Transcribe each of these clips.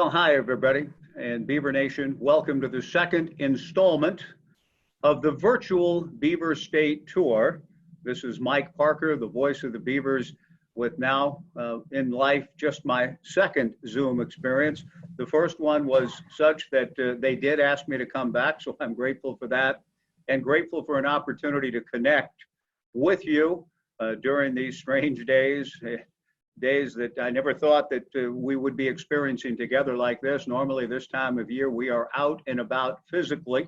Well, hi, everybody, and Beaver Nation. Welcome to the second installment of the virtual Beaver State Tour. This is Mike Parker, the voice of the Beavers, with now in life just my second Zoom experience. The first one was such that they did ask me to come back, so I'm grateful for that, and grateful for an opportunity to connect with you during these strange days that I never thought that we would be experiencing together like this. Normally this time of year, we are out and about physically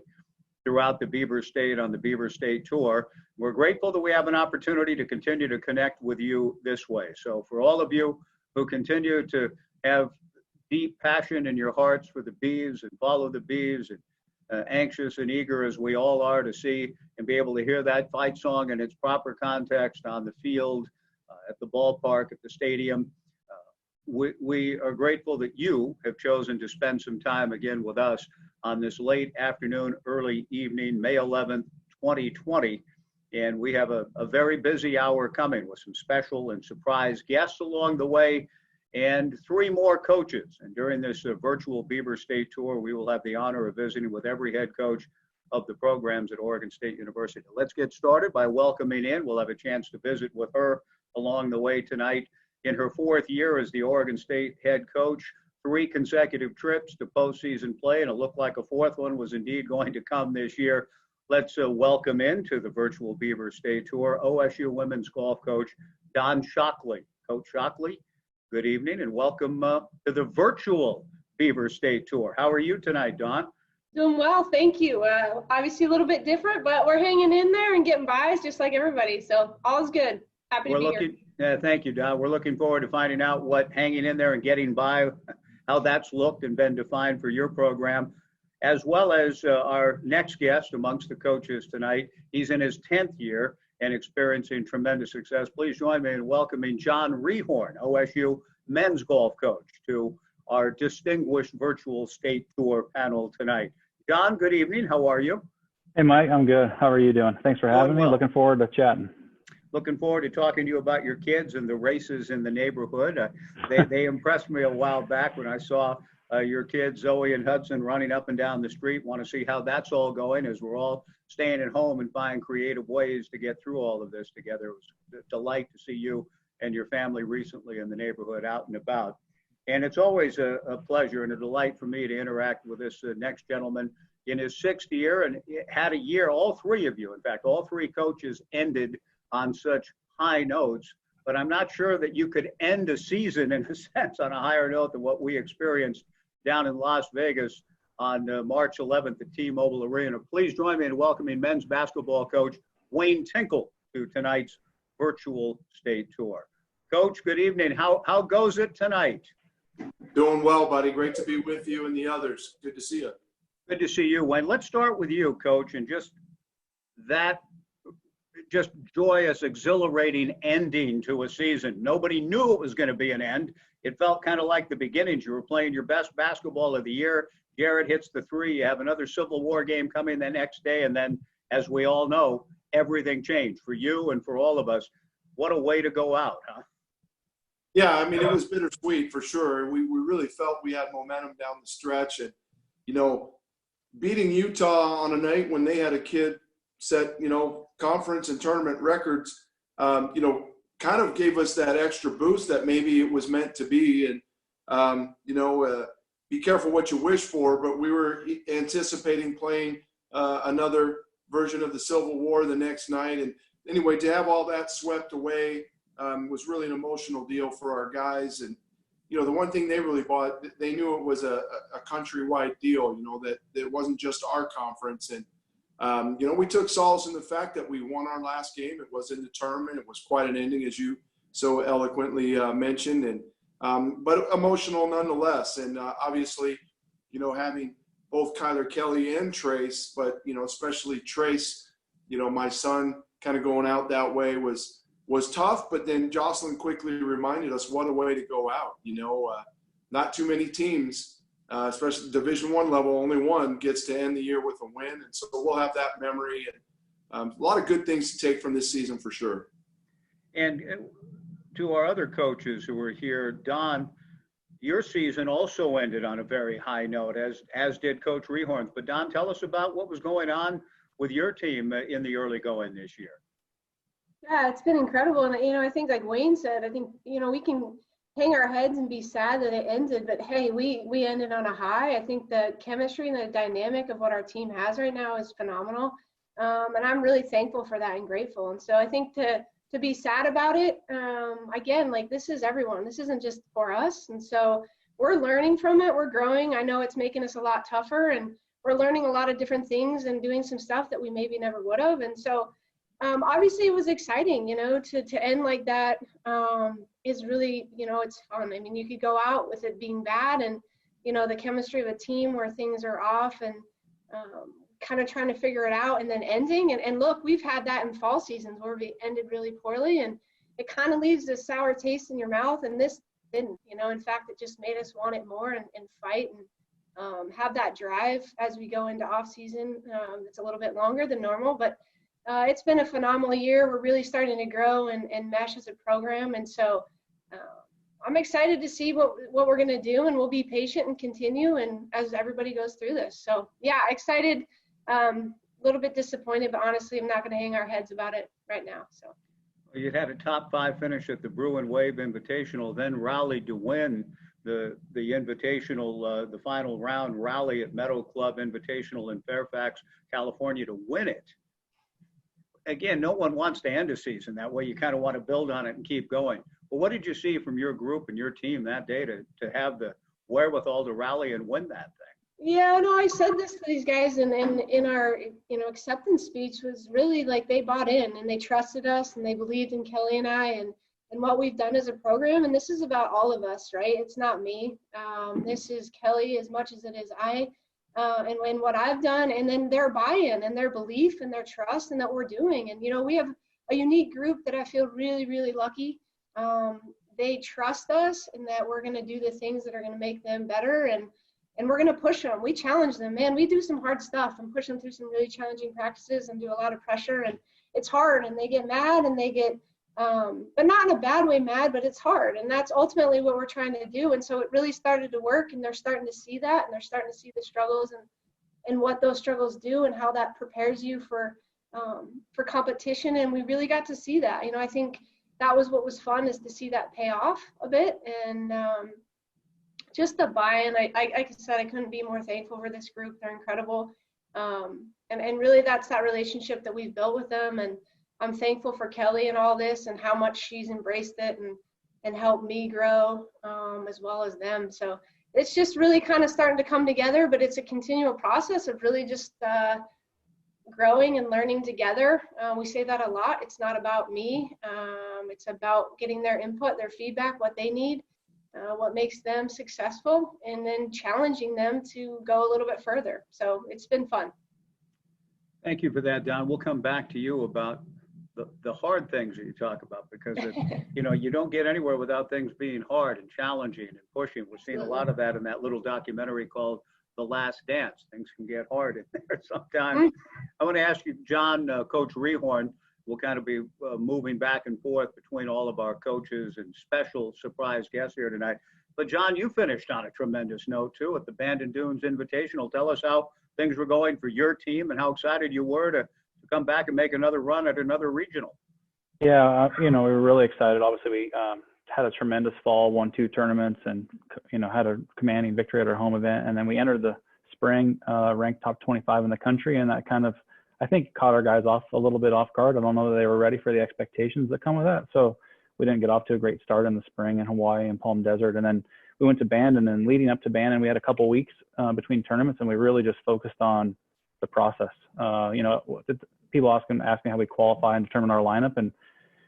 throughout the Beaver State on the Beaver State Tour. We're grateful that we have an opportunity to continue to connect with you this way. So for all of you who continue to have deep passion in your hearts for the Beavs and follow the Beavs, and anxious and eager as we all are to see and be able to hear that fight song in its proper context on the field, at the ballpark, at the stadium. We are grateful that you have chosen to spend some time again with us on this late afternoon, early evening, May 11th, 2020. And we have a very busy hour coming with some special and surprise guests along the way and three more coaches. And during this virtual Beaver State Tour, we will have the honor of visiting with every head coach of the programs at Oregon State University. Let's get started by welcoming in. We'll have a chance to visit with her along the way tonight. In her fourth year as the Oregon State head coach, 3 consecutive trips to postseason play, and it looked like a fourth one was indeed going to come this year. Let's welcome into the virtual Beaver State Tour OSU women's golf coach, Don Shockley. Coach Shockley, good evening and welcome to the virtual Beaver State Tour. How are you tonight, Don? Doing well, thank you. Obviously a little bit different, but we're hanging in there and getting by just like everybody, so all's good. Happy to be here. Thank you, Don. We're looking forward to finding out what hanging in there and getting by, how that's looked and been defined for your program, as well as our next guest amongst the coaches tonight. He's in his 10th year and experiencing tremendous success. Please join me in welcoming Jon Reehoorn, OSU men's golf coach, to our distinguished virtual state tour panel tonight. Jon, good evening. How are you? Hey, Mike. I'm good. How are you doing? Thanks for having me. Looking forward to chatting. Looking forward to talking to you about your kids and the races in the neighborhood. They impressed me a while back when I saw your kids, Zoe and Hudson, running up and down the street. Want to see how that's all going as we're all staying at home and find creative ways to get through all of this together. It was a delight to see you and your family recently in the neighborhood out and about. And it's always a pleasure and a delight for me to interact with this next gentleman in his 6th year, and had a year, all three of you, in fact, all three coaches ended on such high notes, but I'm not sure that you could end a season in a sense on a higher note than what we experienced down in Las Vegas on March 11th at T-Mobile Arena. Please join me in welcoming men's basketball coach Wayne Tinkle to tonight's virtual state tour. Coach, good evening. How goes it tonight? Doing well, buddy. Great to be with you and the others. Good to see you. Good to see you, Wayne. Let's start with you, Coach, and just joyous, exhilarating ending to a season. Nobody knew it was going to be an end. It felt kind of like the beginnings. You were playing your best basketball of the year. Garrett hits the 3. You have another Civil War game coming the next day. And then, as we all know, everything changed for you and for all of us. What a way to go out, huh? Yeah, I mean, it was bittersweet for sure. We really felt we had momentum down the stretch. And, you know, beating Utah on a night when they had a kid set, conference and tournament records, kind of gave us that extra boost that maybe it was meant to be. And, be careful what you wish for, but we were anticipating playing another version of the Civil War the next night. And anyway, to have all that swept away was really an emotional deal for our guys. And, the one thing they really bought, they knew it was a countrywide deal, that it wasn't just our conference. And, we took solace in the fact that we won our last game. It was in the tournament. It was quite an ending, as you so eloquently mentioned, and but emotional nonetheless. And obviously, having both Kyler Kelly and Trace, but especially Trace, my son, kind of going out that way was tough. But then Jocelyn quickly reminded us what a way to go out. Not too many teams, especially Division I level, only one gets to end the year with a win. And so we'll have that memory and a lot of good things to take from this season for sure. And to our other coaches who are here, Don, your season also ended on a very high note, as did Coach Reehoorn. But Don, tell us about what was going on with your team in the early going this year. Yeah, it's been incredible. And, I think like Wayne said, I think, we can hang our heads and be sad that it ended, but hey, we ended on a high. I think the chemistry and the dynamic of what our team has right now is phenomenal. And I'm really thankful for that and grateful. And so I think to be sad about it, again, like this is everyone. This isn't just for us. And so we're learning from it. We're growing. I know it's making us a lot tougher, and we're learning a lot of different things and doing some stuff that we maybe never would have. And so obviously it was exciting, to end like that is really, it's fun. I mean, you could go out with it being bad and, the chemistry of a team where things are off and kind of trying to figure it out and then ending. And look, we've had that in fall seasons where we ended really poorly, and it kind of leaves a sour taste in your mouth. And this didn't, in fact, it just made us want it more and fight and have that drive as we go into off season. It's a little bit longer than normal, but it's been a phenomenal year. We're really starting to grow and mesh as a program. And so I'm excited to see what we're going to do, and we'll be patient and continue and as everybody goes through this. So yeah, excited, a little bit disappointed, but honestly, I'm not going to hang our heads about it right now. So you had a top 5 finish at the Bruin Wave Invitational, then rallied to win the Invitational, the final round rally at Meadow Club Invitational in Fairfax, California to win it. Again, no one wants to end a season that way. You kind of want to build on it and keep going. But what did you see from your group and your team that day to have the wherewithal to rally and win that thing? Yeah, no, I said this to these guys in our, acceptance speech was really like they bought in and they trusted us and they believed in Kelly and I and what we've done as a program. And this is about all of us, right? It's not me. This is Kelly as much as it is I. And what I've done, and then their buy-in and their belief and their trust and that we're doing. And, we have a unique group that I feel really, really lucky. They trust us and that we're going to do the things that are going to make them better. And we're going to push them. We challenge them, man. We do some hard stuff and push them through some really challenging practices and do a lot of pressure. And it's hard, and they get mad and they get, but not in a bad way mad, but it's hard. And that's ultimately what we're trying to do. And so it really started to work, and they're starting to see that, and they're starting to see the struggles and what those struggles do and how that prepares you for competition. And we really got to see that. I think that was what was fun, is to see that pay off a bit. And just the buy-in, like I said, I couldn't be more thankful for this group. They're incredible. And really that's that relationship that we've built with them. And I'm thankful for Kelly and all this and how much she's embraced it and helped me grow as well as them. So it's just really kind of starting to come together, but it's a continual process of really just growing and learning together. We say that a lot. It's not about me. It's about getting their input, their feedback, what they need, what makes them successful, and then challenging them to go a little bit further. So it's been fun. Thank you for that, Don. We'll come back to you about the hard things that you talk about, because you don't get anywhere without things being hard and challenging and pushing. We've seen a lot of that in that little documentary called The Last Dance. Things can get hard in there sometimes. I want to ask you, Jon, Coach Reehoorn, we'll kind of be moving back and forth between all of our coaches and special surprise guests here tonight. But Jon, you finished on a tremendous note too at the Bandon Dunes Invitational. Tell us how things were going for your team and how excited you were to come back and make another run at another regional. Yeah, we were really excited. Obviously, we had a tremendous fall, won 2 tournaments, and had a commanding victory at our home event. And then we entered the spring ranked top 25 in the country, and that kind of, I think, caught our guys off a little bit off guard. I don't know that they were ready for the expectations that come with that. So we didn't get off to a great start in the spring in Hawaii and Palm Desert. And then we went to Bandon, and leading up to Bandon, we had a couple weeks between tournaments, and we really just focused on the process. People ask me how we qualify and determine our lineup, and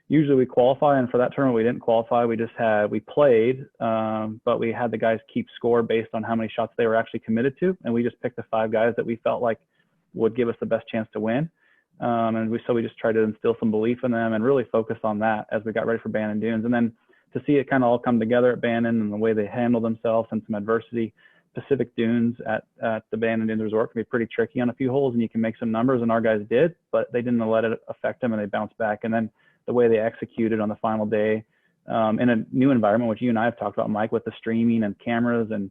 usually we qualify, and for that tournament we didn't qualify. We played, but we had the guys keep score based on how many shots they were actually committed to, and we just picked the 5 guys that we felt like would give us the best chance to win. And we just tried to instill some belief in them and really focus on that as we got ready for Bandon Dunes. And then to see it kind of all come together at Bandon and the way they handled themselves and some adversity. Pacific Dunes at the Bandon Dunes Resort can be pretty tricky on a few holes, and you can make some numbers, and our guys did, but they didn't let it affect them, and they bounced back. And then the way they executed on the final day, in a new environment, which you and I have talked about, Mike, with the streaming and cameras, and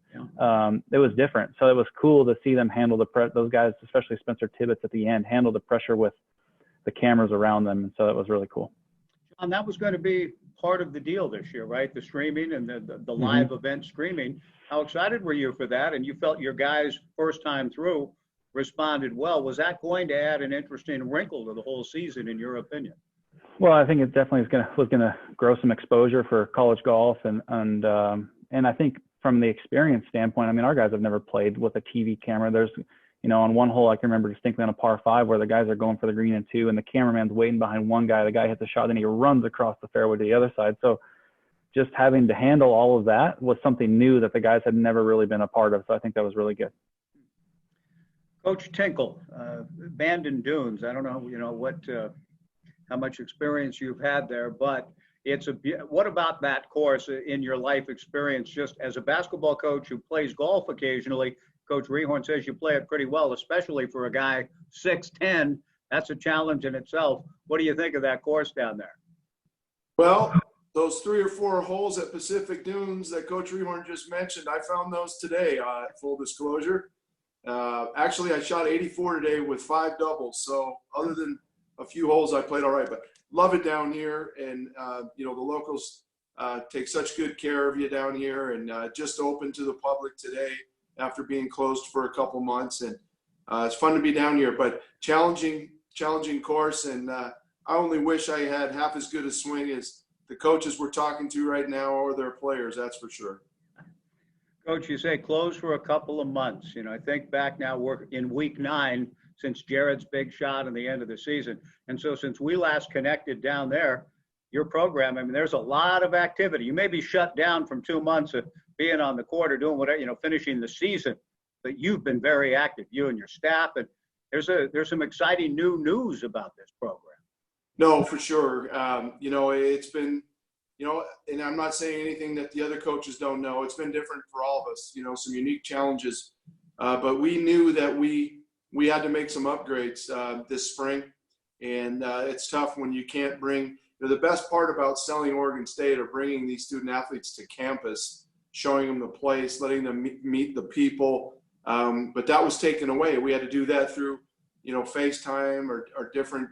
it was different. So it was cool to see them handle those guys, especially Spencer Tibbetts at the end, handle the pressure with the cameras around them. And so it was really cool. And that was going to be part of the deal this year, right? The streaming and the live event streaming. How excited were you for that? And you felt your guys first time through responded well. Was that going to add an interesting wrinkle to the whole season, in your opinion? Well, I think it definitely was going to grow some exposure for college golf, and I think from the experience standpoint, I mean, our guys have never played with a TV camera. There's, on one hole I can remember distinctly on a par 5 where the guys are going for the green in 2, and the cameraman's waiting behind one guy. The guy hits a shot, and he runs across the fairway to the other side. So just having to handle all of that was something new that the guys had never really been a part of. So I think that was really good. Coach Tinkle, Bandon Dunes. I don't know, how much experience you've had there, but what about that course in your life experience, just as a basketball coach who plays golf occasionally? Coach Reehoorn says you play it pretty well, especially for a guy 6'10". That's a challenge in itself. What do you think of that course down there? Well, those 3 or 4 holes at Pacific Dunes that Coach Reehoorn just mentioned, I found those today, full disclosure. Actually, I shot 84 today with 5 doubles. So other than a few holes, I played all right, but love it down here. And, the locals take such good care of you down here, and just open to the public today after being closed for a couple months. And it's fun to be down here, but challenging course. And I only wish I had half as good a swing as the coaches we're talking to right now or their players, that's for sure. Coach, you say closed for a couple of months. I think back now, we're in week 9 since Jared's big shot in the end of the season. And so since we last connected down there, your program, I mean, there's a lot of activity. You may be shut down from 2 months of being on the court or doing whatever, finishing the season, but you've been very active, you and your staff. And there's some exciting new news about this program. No, for sure. It's been, and I'm not saying anything that the other coaches don't know. It's been different for all of us, some unique challenges. But we knew that we had to make some upgrades this spring. And it's tough when you can't bring the best part about selling Oregon State or bringing these student athletes to campus, showing them the place, letting them meet the people. But that was taken away. We had to do that through, FaceTime or different,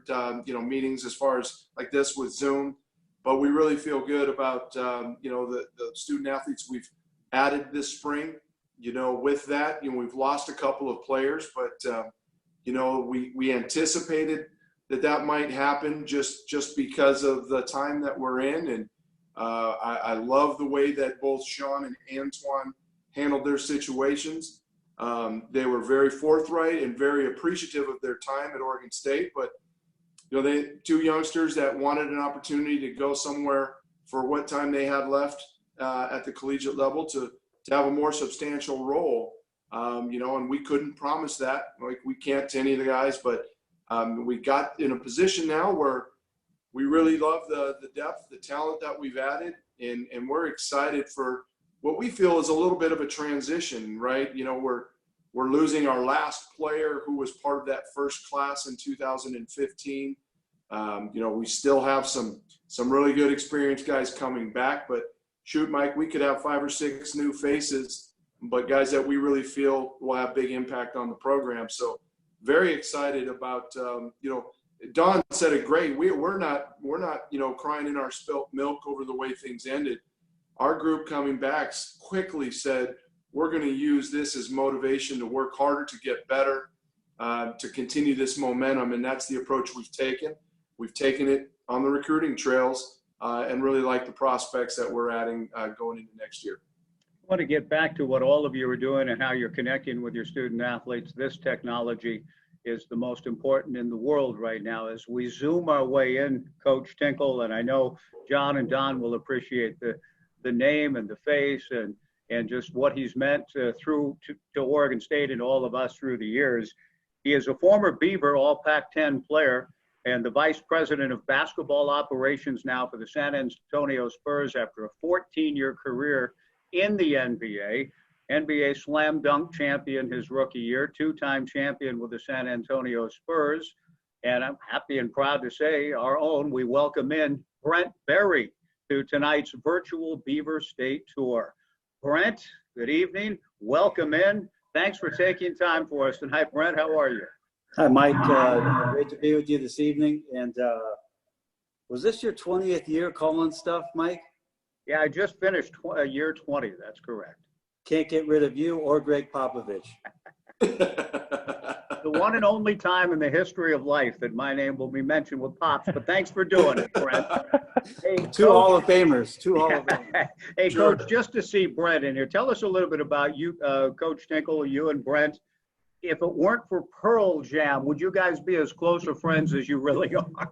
meetings as far as like this with Zoom. But we really feel good about, the student athletes we've added this spring. With that, we've lost a couple of players, but, we anticipated that might happen just because of the time that we're in. And I love the way that both Sean and Antoine handled their situations. They were very forthright and very appreciative of their time at Oregon State. But, they 2 youngsters that wanted an opportunity to go somewhere for what time they had left at the collegiate level to have a more substantial role, and we couldn't promise that. Like, we can't to any of the guys, but we got in a position now where we really love the depth, the talent that we've added, and we're excited for what we feel is a little bit of a transition, right? We're losing our last player who was part of that first class in 2015. We still have some really good experienced guys coming back, but shoot, Mike, we could have 5 or 6 new faces, but guys that we really feel will have big impact on the program. So very excited about, Don said it great. We're not, crying in our spilt milk over the way things ended. Our group coming back quickly said, we're going to use this as motivation to work harder, to get better, to continue this momentum. And that's the approach we've taken. We've taken it on the recruiting trails and really like the prospects that we're adding going into next year. I want to get back to what all of you are doing and how you're connecting with your student athletes. This technology is the most important in the world right now. As we zoom our way in, Coach Tinkle, and I know John and Don will appreciate the name and the face and just what he's meant to Oregon State and all of us through the years. He is a former Beaver All Pac-10 player and the Vice President of Basketball Operations now for the San Antonio Spurs after a 14-year career in the NBA. NBA slam dunk champion his rookie year, 2-time champion with the San Antonio Spurs. And I'm happy and proud to say our own, we welcome in Brent Barry to tonight's virtual Beaver State Tour. Brent, good evening. Welcome in. Thanks for taking time for us tonight. Brent, how are you? Hi, Mike. Great to be with you this evening. And was this your 20th year calling stuff, Mike? Yeah, I just finished year 20. That's correct. Can't get rid of you or Greg Popovich. The one and only time in the history of life that my name will be mentioned with Pops, but thanks for doing it, Brent. Hey, Two Hall of Famers. Hey, Sure. Coach, just to see Brent in here, tell us a little bit about you, Coach Tinkle, you and Brent. If it weren't for Pearl Jam, would you guys be as close of friends as you really are?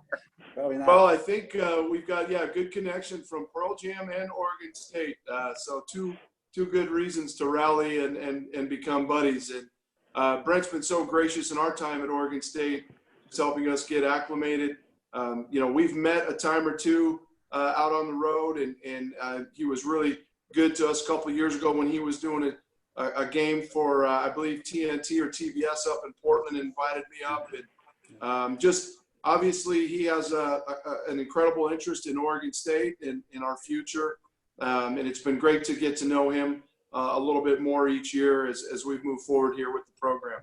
Probably not. Well, I think we've got, good connection from Pearl Jam and Oregon State. So two good reasons to rally and become buddies. And Brent's been so gracious in our time at Oregon State, just helping us get acclimated. We've met a time or two out on the road, and he was really good to us a couple of years ago when he was doing a game for, I believe, TNT or TBS up in Portland, and invited me up. And just obviously he has an incredible interest in Oregon State and in our future. And it's been great to get to know him a little bit more each year as we've moved forward here with the program.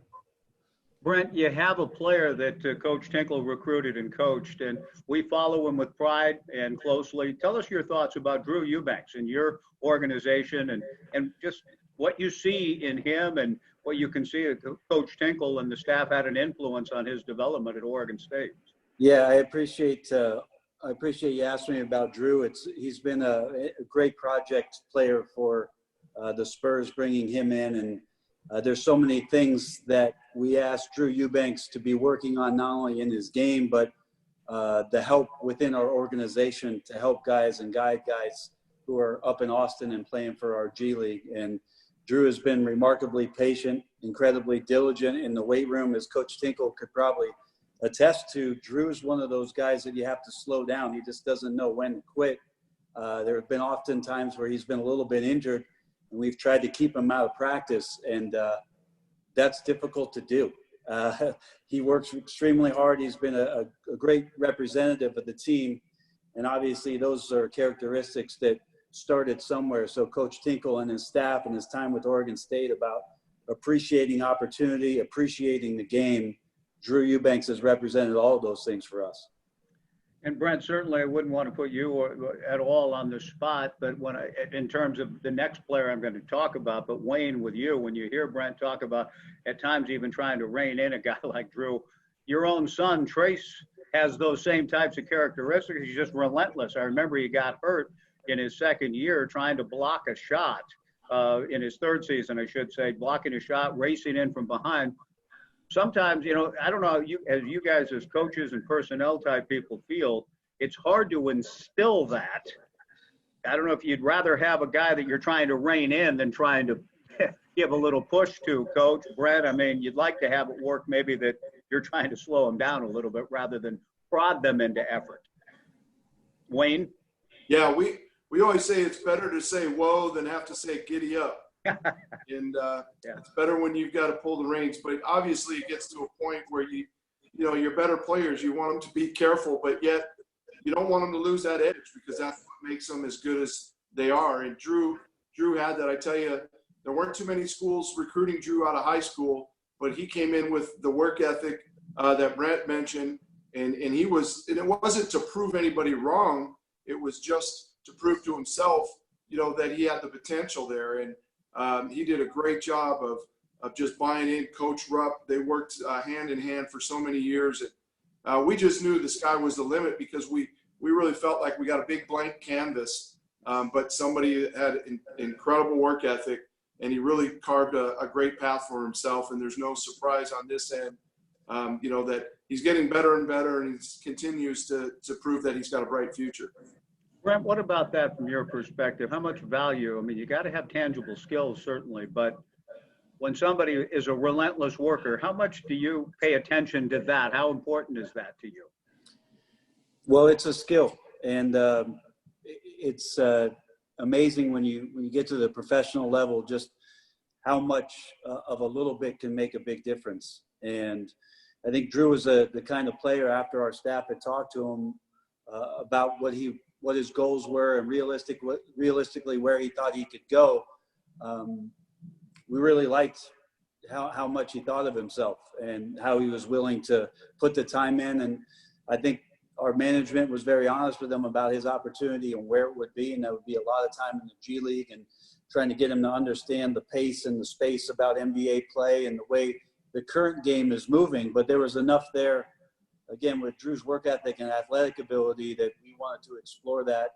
Brent, you have a player that Coach Tinkle recruited and coached, and we follow him with pride and closely. Tell us your thoughts about Drew Eubanks and your organization, and just what you see in him and what you can see at Coach Tinkle and the staff had an influence on his development at Oregon State. Yeah, I appreciate you asking me about Drew. He's been a great project player for the Spurs, bringing him in, and there's so many things that we asked Drew Eubanks to be working on, not only in his game, but the help within our organization to help guys and guide guys who are up in Austin and playing for our G League. And Drew has been remarkably patient, incredibly diligent in the weight room, as Coach Tinkle could probably attest to. Drew's one of those guys that you have to slow down. He just doesn't know when to quit. There have been often times where he's been a little bit injured, and we've tried to keep him out of practice, and that's difficult to do. He works extremely hard. He's been a great representative of the team, and obviously those are characteristics that started somewhere. So Coach Tinkle and his staff and his time with Oregon State about appreciating opportunity, appreciating the game, Drew Eubanks has represented all of those things for us. And Brent, certainly I wouldn't want to put you at all on the spot, but in terms of the next player I'm going to talk about, but Wayne, with you, when you hear Brent talk about at times even trying to rein in a guy like Drew, your own son, Trace, has those same types of characteristics. He's just relentless. I remember he got hurt in his second year trying to block a shot in his third season, I should say, blocking a shot, racing in from behind. Sometimes, I don't know, as you guys as coaches and personnel type people feel, it's hard to instill that. I don't know if you'd rather have a guy that you're trying to rein in than trying to give a little push to, Coach. Brent, I mean, you'd like to have it work maybe that you're trying to slow them down a little bit rather than prod them into effort. Wayne? Yeah, we always say it's better to say whoa than have to say giddy up. And it's better when you've got to pull the reins. But obviously it gets to a point where your better players, you want them to be careful, but yet you don't want them to lose that edge, because that's what makes them as good as they are. And Drew had that. I tell you, there weren't too many schools recruiting Drew out of high school, but he came in with the work ethic that Brent mentioned. And it wasn't to prove anybody wrong. It was just to prove to himself, that he had the potential there. And he did a great job of just buying in Coach Rupp. They worked hand in hand for so many years. And we just knew the sky was the limit, because we really felt like we got a big blank canvas, but somebody had incredible work ethic, and he really carved a great path for himself. And there's no surprise on this end, that he's getting better and better, and he continues to prove that he's got a bright future. Brent, what about that from your perspective? How much value? I mean, you got to have tangible skills, certainly, but when somebody is a relentless worker, how much do you pay attention to that? How important is that to you? Well, it's a skill, and it's amazing when you get to the professional level, just how much of a little bit can make a big difference. And I think Drew was the kind of player, after our staff had talked to him about what he what his goals were and realistically where he thought he could go, we really liked how much he thought of himself and how he was willing to put the time in. And I think our management was very honest with him about his opportunity and where it would be. And that would be a lot of time in the G League and trying to get him to understand the pace and the space about NBA play and the way the current game is moving. But there was enough there, again, with Drew's work ethic and athletic ability, that we wanted to explore that.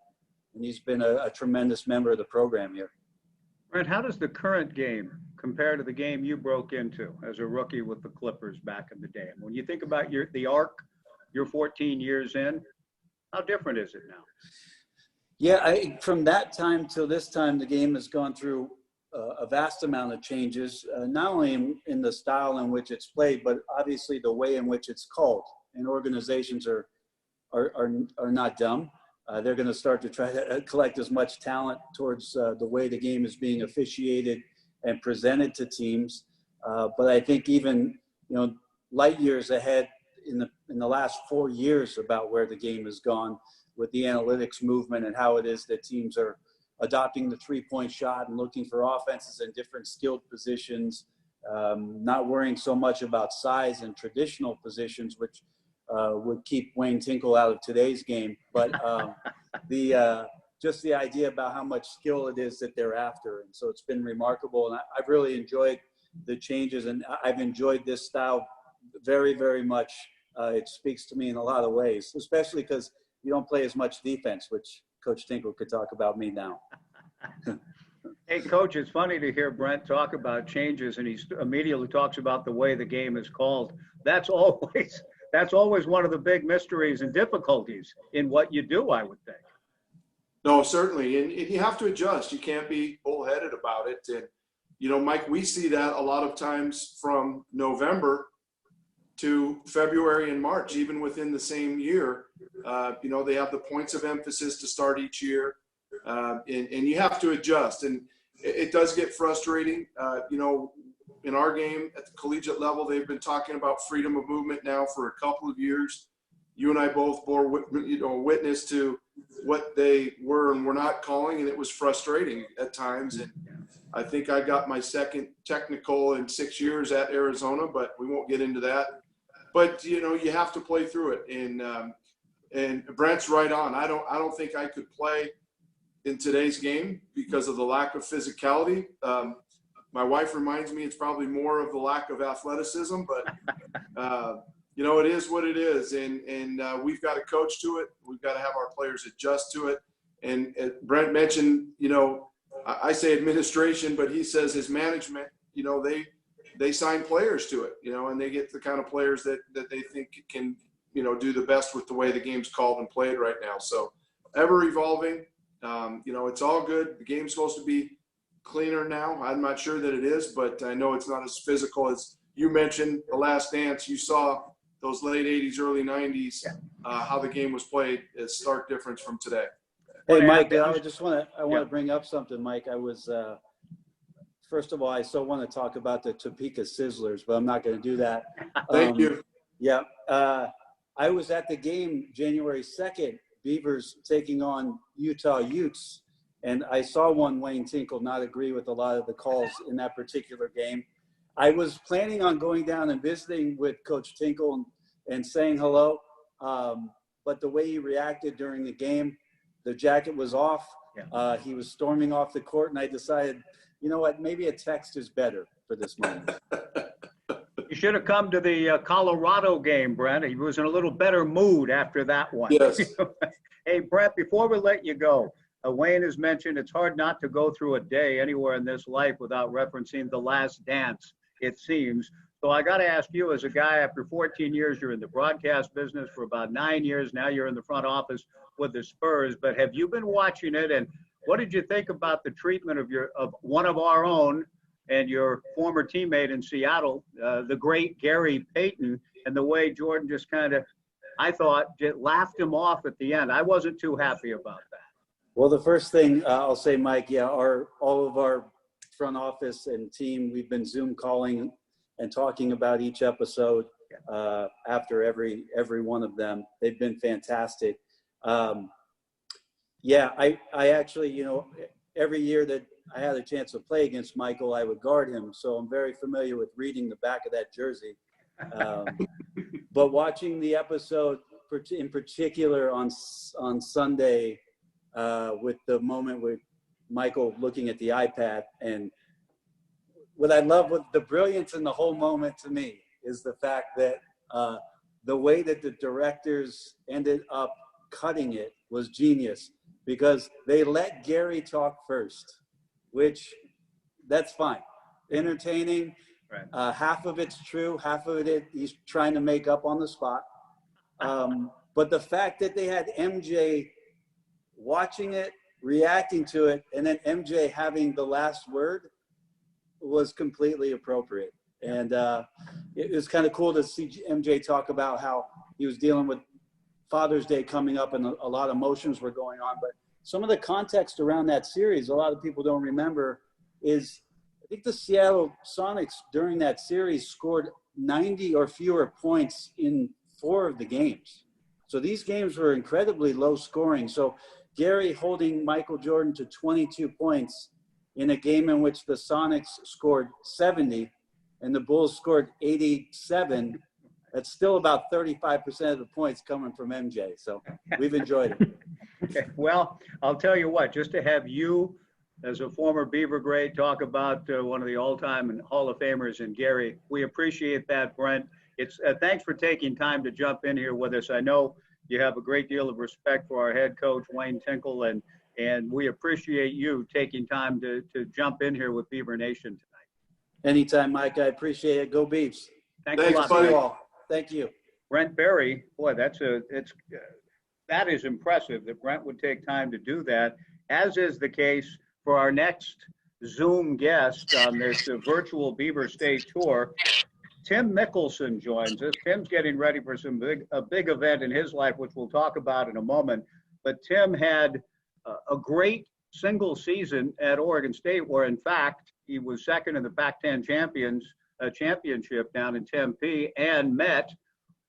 And he's been a tremendous member of the program here. Brent, how does the current game compare to the game you broke into as a rookie with the Clippers back in the day? And when you think about the arc, you're 14 years in, how different is it now? Yeah, from that time till this time, the game has gone through a vast amount of changes, not only in the style in which it's played, but obviously the way in which it's called. And organizations are not dumb. They're going to start to try to collect as much talent towards the way the game is being officiated and presented to teams. But I think even, light years ahead in the last 4 years about where the game has gone with the analytics movement and how it is that teams are adopting the three-point shot and looking for offenses in different skilled positions, not worrying so much about size and traditional positions, which would keep Wayne Tinkle out of today's game. But just the idea about how much skill it is that they're after. And so it's been remarkable. And I've really enjoyed the changes, and I've enjoyed this style very, very much. It speaks to me in a lot of ways, especially because you don't play as much defense, which Coach Tinkle could talk about me now. Hey, Coach, it's funny to hear Brent talk about changes, and he immediately talks about the way the game is called. That's always one of the big mysteries and difficulties in what you do, I would think. No, certainly. And you have to adjust. You can't be bullheaded about it. And, Mike, we see that a lot of times from November to February and March, even within the same year. They have the points of emphasis to start each year. And you have to adjust. And it does get frustrating. In our game at the collegiate level, they've been talking about freedom of movement now for a couple of years. You and I both bore witness to what they were and were not calling, and it was frustrating at times. And I think I got my second technical in 6 years at Arizona, but we won't get into that. But you have to play through it. And Brent's right on. I don't think I could play in today's game because of the lack of physicality. My wife reminds me it's probably more of the lack of athleticism, but it is what it is. And we've got to coach to it. We've got to have our players adjust to it. And Brent mentioned, I say administration, but he says his management, they sign players to it, and they get the kind of players that they think can, do the best with the way the game's called and played right now. So ever evolving, it's all good. The game's supposed to be cleaner now. I'm not sure that it is, but I know it's not as physical as you mentioned. The Last Dance, you saw those late 80s, early 90s, how the game was played is stark difference from today. Hey, Mike, I want to bring up something, Mike. I was, first of all, I still want to talk about the Topeka Sizzlers, but I'm not going to do that. Thank you. Yeah. I was at the game January 2nd, Beavers taking on Utah Utes, and I saw one Wayne Tinkle not agree with a lot of the calls in that particular game. I was planning on going down and visiting with Coach Tinkle and saying hello, but the way he reacted during the game, the jacket was off. Yeah. He was storming off the court, and I decided, you know what, maybe a text is better for this moment. You should have come to the Colorado game, Brent. He was in a little better mood after that one. Yes. Hey, Brent, before we let you go, Wayne has mentioned it's hard not to go through a day anywhere in this life without referencing The Last Dance, it seems. So I got to ask you, as a guy, after 14 years, you're in the broadcast business for about 9 years. Now you're in the front office with the Spurs. But have you been watching it? And what did you think about the treatment of one of our own and your former teammate in Seattle, the great Gary Payton, and the way Jordan just kind of, I thought, laughed him off at the end? I wasn't too happy about that. Well, the first thing I'll say, Mike, all of our front office and team, we've been Zoom calling and talking about each episode after every one of them. They've been fantastic. Yeah, I actually, every year that I had a chance to play against Michael, I would guard him. So I'm very familiar with reading the back of that jersey. But watching the episode in particular on Sunday with the moment with Michael looking at the iPad, and what I love with the brilliance in the whole moment to me is the fact that the way that the directors ended up cutting it was genius, because they let Gary talk first, which that's fine. Entertaining. Right. Half of it's true, half of it he's trying to make up on the spot. But the fact that they had MJ watching it, reacting to it, and then MJ having the last word was completely appropriate. And it was kind of cool to see MJ talk about how he was dealing with Father's Day coming up and a lot of emotions were going on. But some of the context around that series, a lot of people don't remember, is I think the Seattle Sonics during that series scored 90 or fewer points in 4 of the games. So these games were incredibly low scoring. So Gary holding Michael Jordan to 22 points in a game in which the Sonics scored 70 and the Bulls scored 87, that's still about 35% of the points coming from MJ. So we've enjoyed it. Okay. Well, I'll tell you what, just to have you as a former Beaver great talk about one of the all-time and Hall of Famers in Gary, we appreciate that, Brent. It's thanks for taking time to jump in here with us. I know you have a great deal of respect for our head coach, Wayne Tinkle, and we appreciate you taking time to jump in here with Beaver Nation tonight. Anytime, Mike. I appreciate it. Go Beavs. Thanks a lot, buddy. Thank you. Brent Barry, boy, that is impressive that Brent would take time to do that, as is the case for our next Zoom guest on this virtual Beaver State tour. Tim Mickelson joins us. Tim's getting ready for a big event in his life, which we'll talk about in a moment. But Tim had a great single season at Oregon State, where in fact he was second in the Pac-10 championship down in Tempe, and met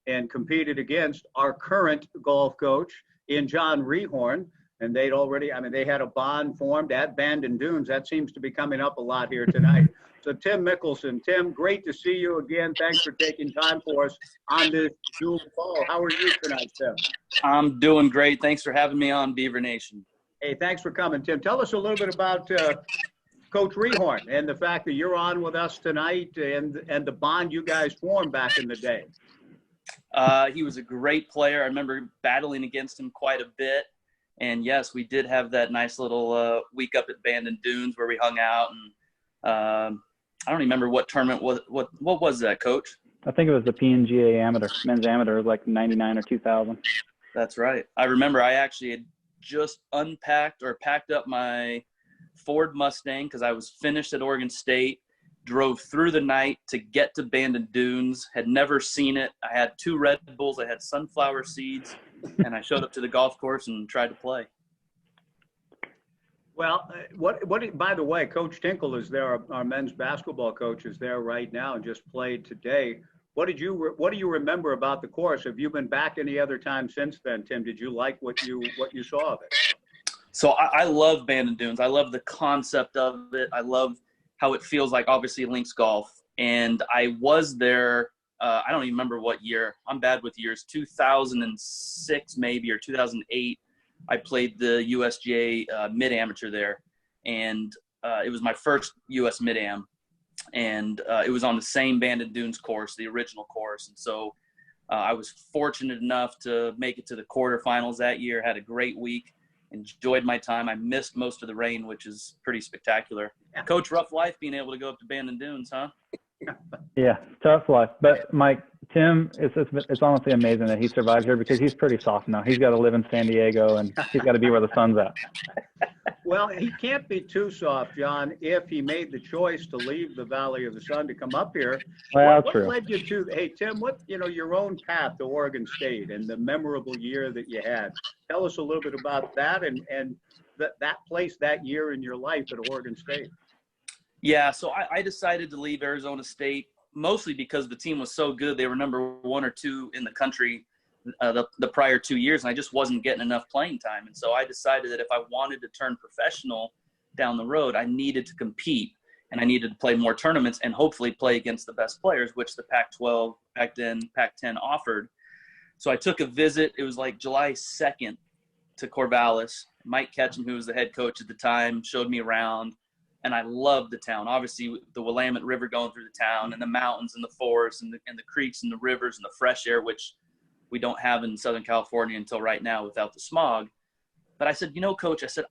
and competed against our current golf coach in Jon Reehoorn. And they had a bond formed at Bandon Dunes. That seems to be coming up a lot here tonight. So Tim Mickelson. Tim, great to see you again. Thanks for taking time for us on this Zoom call. How are you tonight, Tim? I'm doing great. Thanks for having me on, Beaver Nation. Hey, thanks for coming, Tim. Tell us a little bit about Coach Reehoorn and the fact that you're on with us tonight and the bond you guys formed back in the day. He was a great player. I remember battling against him quite a bit. And yes, we did have that nice little week up at Bandon Dunes where we hung out. And I don't remember what tournament what was that, Coach? I think it was the PNGA Amateur, men's amateur, like 99 or 2000. That's right. I remember I actually had just packed up my Ford Mustang because I was finished at Oregon State, drove through the night to get to Bandon Dunes, had never seen it. I had 2 Red Bulls, I had sunflower seeds, and I showed up to the golf course and tried to play. Well, by the way, Coach Tinkle is there, our men's basketball coach is there right now and just played today. What do you remember about the course? Have you been back any other time since then, Tim? Did you like what you saw of it? So I love Bandon Dunes. I love the concept of it. I love how it feels like, obviously, links golf. And I was there, I don't even remember what year. I'm bad with years. 2006 maybe, or 2008. I played the USGA mid-amateur there. And it was my first US mid-am. And it was on the same Bandon Dunes course, the original course. And so I was fortunate enough to make it to the quarterfinals that year, had a great week, enjoyed my time. I missed most of the rain, which is pretty spectacular. Yeah. Coach, rough life being able to go up to Bandon Dunes, huh? Yeah, tough life. But Mike, Tim, it's honestly amazing that he survived here because he's pretty soft now. He's got to live in San Diego and he's got to be where the sun's at. Well, he can't be too soft, John, if he made the choice to leave the Valley of the Sun to come up here. Well, what led you to, hey, Tim, your own path to Oregon State and the memorable year that you had? Tell us a little bit about that and that place that year in your life at Oregon State. Yeah, so I decided to leave Arizona State mostly because the team was so good. They were number 1 or 2 in the country the prior 2 years, and I just wasn't getting enough playing time. And so I decided that if I wanted to turn professional down the road, I needed to compete, and I needed to play more tournaments and hopefully play against the best players, which the Pac-12, back then Pac-10 offered. So I took a visit. It was like July 2nd to Corvallis. Mike Ketchum, who was the head coach at the time, showed me around, and I loved the town. Obviously, the Willamette River going through the town, and the mountains and the forests and the creeks and the rivers and the fresh air, which we don't have in Southern California until right now without the smog. But I said, Coach, I said,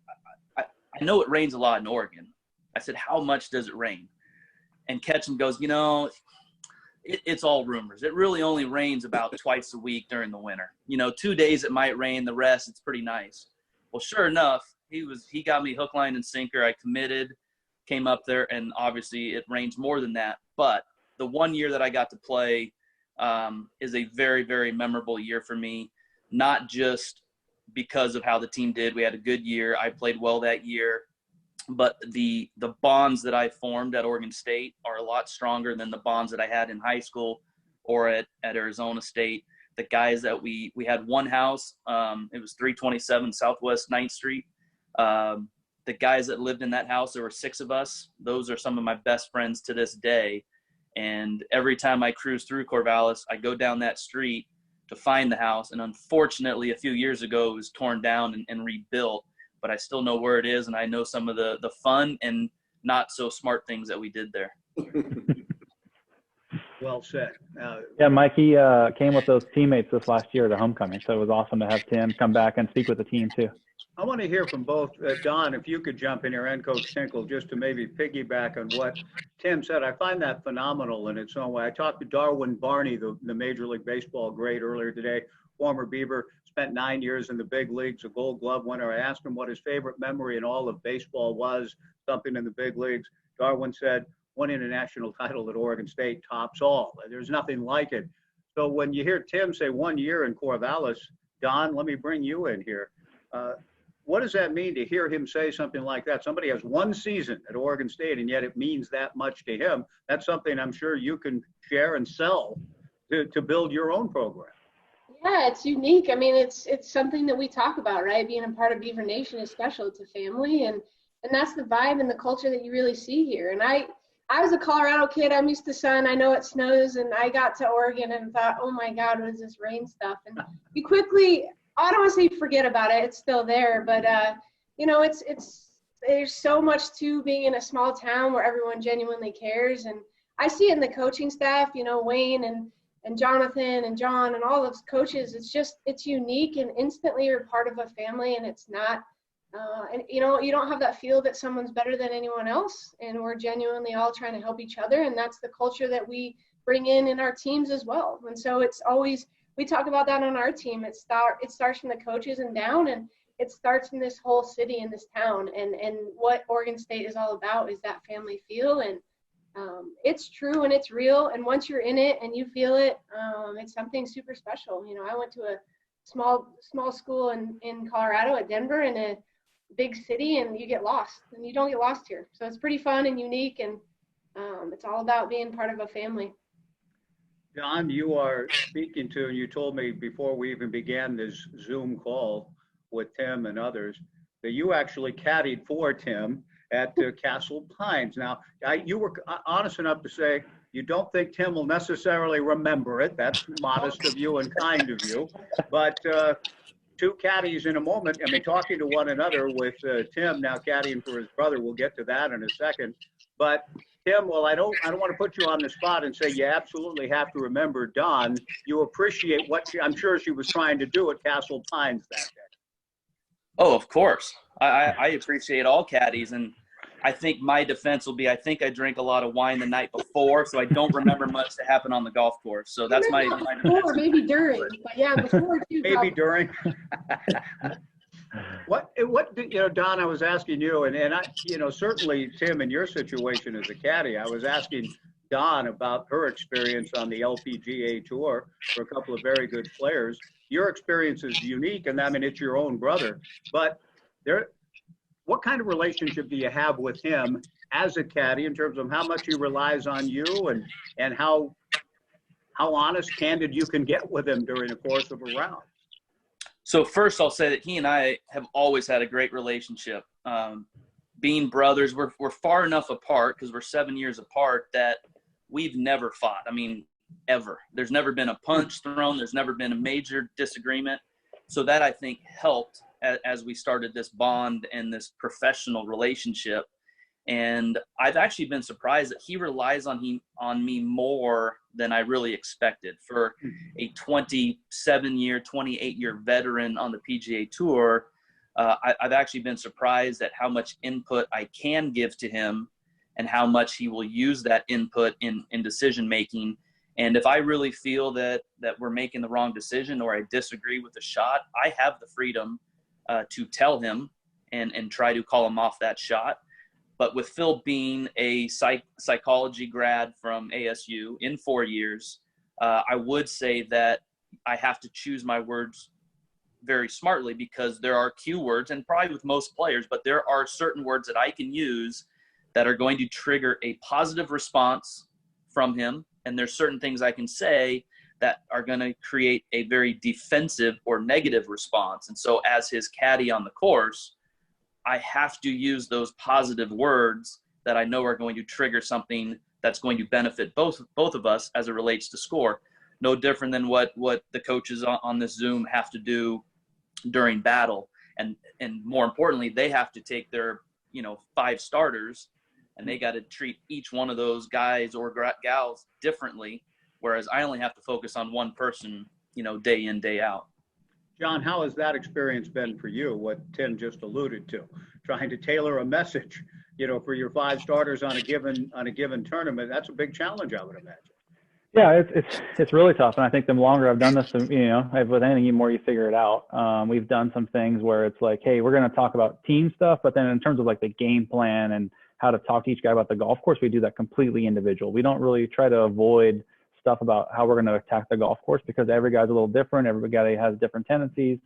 I know it rains a lot in Oregon. I said, how much does it rain? And Ketchum goes, it's all rumors. It really only rains about twice a week during the winter. 2 days it might rain, the rest it's pretty nice. Well, sure enough, he got me hook, line, and sinker. I committed, came up there, and obviously it rains more than that. But the 1 year that I got to play is a very, very memorable year for me, not just because of how the team did. We had a good year. I played well that year. But the bonds that I formed at Oregon State are a lot stronger than the bonds that I had in high school or at Arizona State. The guys that we had one house, it was 327 Southwest 9th Street. The guys that lived in that house, there were 6 of us. Those are some of my best friends to this day. And every time I cruise through Corvallis, I go down that street to find the house. And unfortunately, a few years ago, it was torn down and rebuilt. But I still know where it is, and I know some of the fun and not so smart things that we did there. Well said. Yeah, Mike, he came with those teammates this last year at homecoming, so it was awesome to have Tim come back and speak with the team too. I want to hear from both. Don, if you could jump in here, and Coach Tinkle, just to maybe piggyback on what Tim said. I find that phenomenal in its own way. I talked to Darwin Barney, the Major League Baseball great, earlier today, former Beaver, spent 9 years in the big leagues, a Gold Glove winner. I asked him what his favorite memory in all of baseball was, something in the big leagues. Darwin said, one international title at Oregon State tops all. There's nothing like it. So when you hear Tim say 1 year in Corvallis, Don, let me bring you in here. What does that mean to hear him say something like that? Somebody has 1 season at Oregon State, and yet it means that much to him. That's something I'm sure you can share and sell to build your own program. Yeah, it's unique. I mean, it's something that we talk about, right? Being a part of Beaver Nation is special. It's a family, and that's the vibe and the culture that you really see here. And I was a Colorado kid. I'm used to sun. I know it snows, and I got to Oregon and thought, oh my God, what is this rain stuff? And you quickly, I don't want to say forget about it. It's still there, but there's so much to being in a small town where everyone genuinely cares. And I see it in the coaching staff, Wayne and Jonathan and John and all those coaches. It's unique, and instantly you're part of a family, and it's not, you don't have that feel that someone's better than anyone else, and we're genuinely all trying to help each other. And that's the culture that we bring in our teams as well. And so it's always, we talk about that on our team. It starts from the coaches and down, and it starts in this whole city and this town. And what Oregon State is all about is that family feel, and it's true and it's real. And once you're in it and you feel it, it's something super special. I went to a small school in Colorado at Denver, in a big city, and you get lost, and you don't get lost here. So it's pretty fun and unique, and it's all about being part of a family. Don, you are speaking to, and you told me before we even began this Zoom call with Tim and others, that you actually caddied for Tim at Castle Pines. Now, you were honest enough to say you don't think Tim will necessarily remember it. That's modest of you and kind of you. But 2 caddies in a moment, talking to one another with Tim now caddying for his brother. We'll get to that in a second. But Tim, well, I don't want to put you on the spot and say you absolutely have to remember Don. You appreciate what I'm sure she was trying to do at Castle Pines that day. Oh, of course. I appreciate all caddies, and I think my defense will be, I think I drank a lot of wine the night before, so I don't remember much that happened on the golf course. So that's my defense. Before, maybe during, but yeah, before too. Maybe during. What Don, I was asking you, and I, certainly Tim, in your situation as a caddy, I was asking Don about her experience on the LPGA tour for a couple of very good players. Your experience is unique, and it's your own brother, but what kind of relationship do you have with him as a caddy in terms of how much he relies on you and how how honest, candid you can get with him during the course of a round. So first, I'll say that he and I have always had a great relationship. Being brothers, we're far enough apart because we're 7 years apart that we've never fought. I mean, ever. There's never been a punch thrown. There's never been a major disagreement. So that, I think, helped as we started this bond and this professional relationship. And I've actually been surprised that he relies on me more than I really expected. For a 27-year, 28-year veteran on the PGA Tour, I've actually been surprised at how much input I can give to him and how much he will use that input in decision-making. And if I really feel that we're making the wrong decision or I disagree with the shot, I have the freedom to tell him and try to call him off that shot. But with Phil being a psychology grad from ASU in 4 years, I would say that I have to choose my words very smartly, because there are cue words, and probably with most players, but there are certain words that I can use that are going to trigger a positive response from him. And there's certain things I can say that are going to create a very defensive or negative response. And so as his caddy on the course, I have to use those positive words that I know are going to trigger something that's going to benefit both of us as it relates to score. No different than what the coaches on this Zoom have to do during battle. And more importantly, they have to take their, 5 starters, and they got to treat each one of those guys or gals differently. Whereas I only have to focus on one person, day in, day out. Jon, how has that experience been for you, what Tim just alluded to, trying to tailor a message, for your 5 starters on a given tournament? That's a big challenge, I would imagine. Yeah, it's really tough. And I think the longer I've done this, with anything, the more you figure it out. We've done some things where it's like, hey, we're going to talk about team stuff, but then in terms of like the game plan and how to talk to each guy about the golf course, we do that completely individual. We don't really try to avoid stuff about how we're going to attack the golf course, because every guy's a little different. Every guy has different tendencies.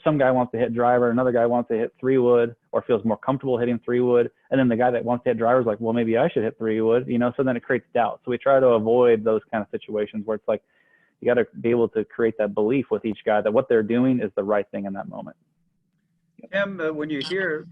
Some guy wants to hit driver, another guy wants to hit 3-wood or feels more comfortable hitting 3-wood. And then the guy that wants to hit driver is like, well, maybe I should hit 3-wood, so then it creates doubt. So we try to avoid those kind of situations where it's like, you got to be able to create that belief with each guy that what they're doing is the right thing in that moment. Tim, when you hear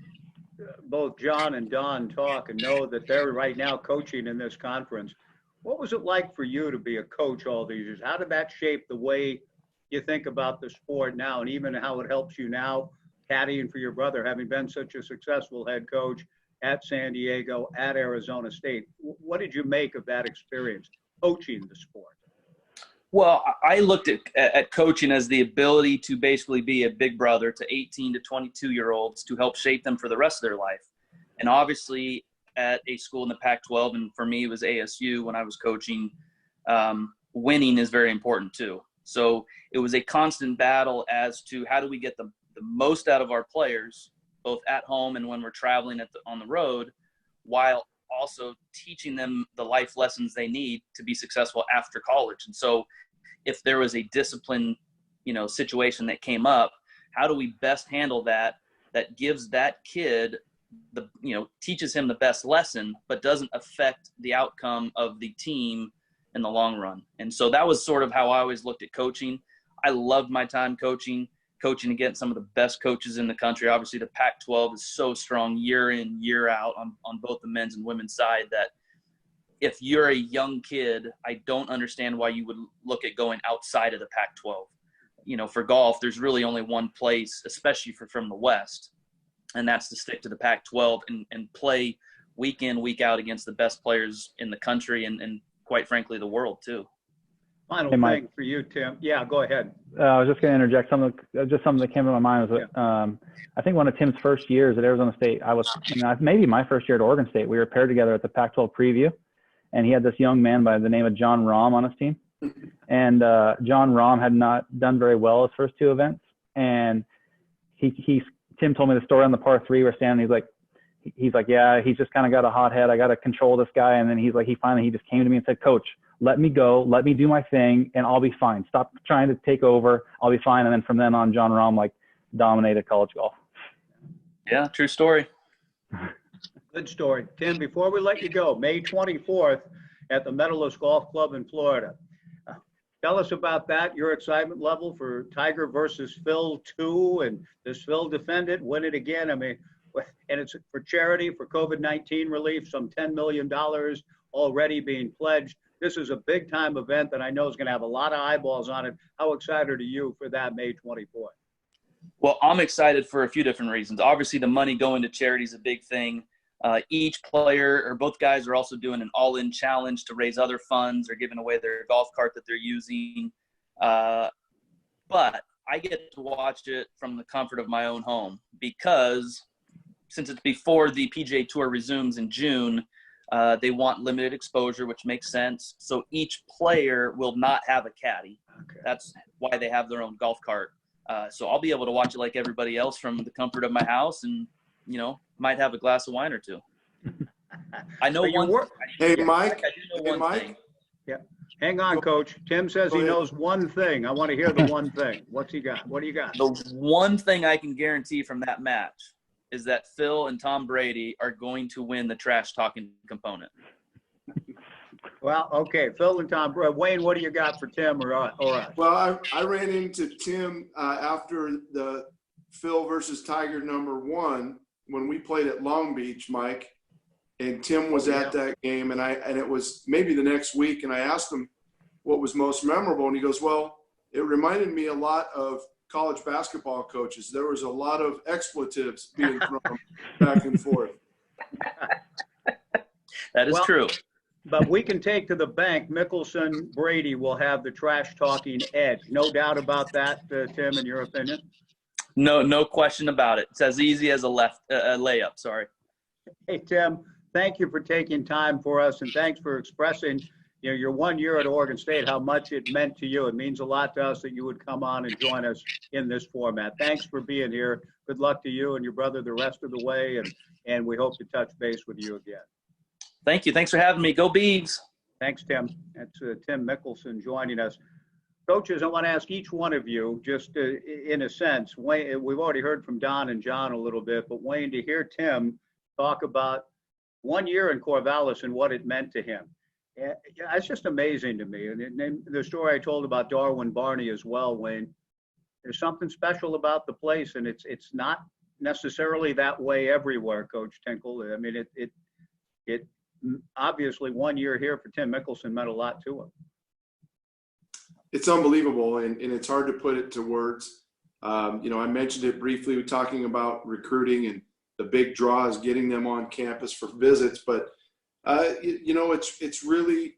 both Jon and Don talk and know that they're right now coaching in this conference, what was it like for you to be a coach all these years? How did that shape the way you think about the sport now, and even how it helps you now caddying for your brother, having been such a successful head coach at San Diego, at Arizona State? What did you make of that experience coaching the sport? Well, I looked at coaching as the ability to basically be a big brother to 18 to 22-year-olds to help shape them for the rest of their life. And obviously at a school in the Pac-12, and for me it was ASU when I was coaching, winning is very important too. So it was a constant battle as to how do we get the most out of our players, both at home and when we're traveling on the road, while also teaching them the life lessons they need to be successful after college. And so if there was a discipline, situation that came up, how do we best handle that gives that kid teaches him the best lesson, but doesn't affect the outcome of the team in the long run. And so that was sort of how I always looked at coaching. I loved my time coaching against some of the best coaches in the country. Obviously the Pac-12 is so strong year in, year out on both the men's and women's side that if you're a young kid, I don't understand why you would look at going outside of the Pac-12. For golf, there's really only one place, especially from the West, and that's to stick to the Pac-12 and play week in, week out against the best players in the country and quite frankly, the world too. Final thing for you, Tim. Yeah, go ahead. I was just going to interject something that came to my mind was I think one of Tim's first years at Arizona State, I was maybe my first year at Oregon State. We were paired together at the Pac-12 preview, and he had this young man by the name of Jon Reehoorn on his team. And Jon Reehoorn had not done very well his first 2 events, and Tim told me the story on the par 3. We're standing. He's like, yeah, he's just kind of got a hot head. I got to control this guy. And then he just came to me and said, Coach, let me go, let me do my thing, and I'll be fine. Stop trying to take over. I'll be fine. And then from then on, Jon Reehoorn dominated college golf. Yeah, true story. Good story. Tim, before we let you go, May 24th at the Medalist Golf Club in Florida. Tell us about that, your excitement level for Tiger versus Phil 2, and does Phil defend it, win it again? I mean, and it's for charity, for COVID-19 relief, some $10 million already being pledged. This is a big time event that I know is going to have a lot of eyeballs on it. How excited are you for that May 24th? Well, I'm excited for a few different reasons. Obviously, the money going to charity is a big thing. Each player or both guys are also doing an all-in challenge to raise other funds. They're giving away their golf cart that they're using. But I get to watch it from the comfort of my own home because since it's before the PGA Tour resumes in June, they want limited exposure, which makes sense. So each player will not have a caddy. Okay. That's why they have their own golf cart. So I'll be able to watch it like everybody else from the comfort of my house and, you know, might have a glass of wine or two. I know one. Hey, Mike. I do know one thing. Yeah. Hang on, Coach. Tim says he knows one thing. I want to hear the one thing. What's he got? What do you got? The one thing I can guarantee from that match is that Phil and Tom Brady are going to win the trash talking component. Well, okay. Phil and Tom. Wayne, what do you got for Tim or us? Well, I ran into Tim after the Phil versus Tiger #1 when we played at Long Beach, Mike, and Tim was at that game, and it was maybe the next week, and I asked him what was most memorable, and he goes, well, it reminded me a lot of college basketball coaches. There was a lot of expletives being thrown back and forth. That is true. But we can take to the bank, Mickelson, Brady will have the trash-talking edge. No doubt about that, Tim, in your opinion? No question about it. It's as easy as a layup, sorry. Hey, Tim, thank you for taking time for us, and thanks for expressing, you know, your 1 year at Oregon State, how much it meant to you. It means a lot to us that you would come on and join us in this format. Thanks for being here. Good luck to you and your brother the rest of the way, and we hope to touch base with you again. Thank you. Thanks for having me. Go Beavs. Thanks, Tim. That's Tim Mickelson joining us. Coaches, I want to ask each one of you, just in a sense, Wayne, we've already heard from Don and John a little bit, but Wayne, to hear Tim talk about 1 year in Corvallis and what it meant to him. It's just amazing to me. And the story I told about Darwin Barney as well, Wayne, there's something special about the place, and it's not necessarily that way everywhere, Coach Tinkle. I mean, it obviously 1 year here for Tim Mickelson meant a lot to him. It's unbelievable, and it's hard to put it to words. You know, I mentioned it briefly talking about recruiting and the big draw is getting them on campus for visits. But, you know, it's really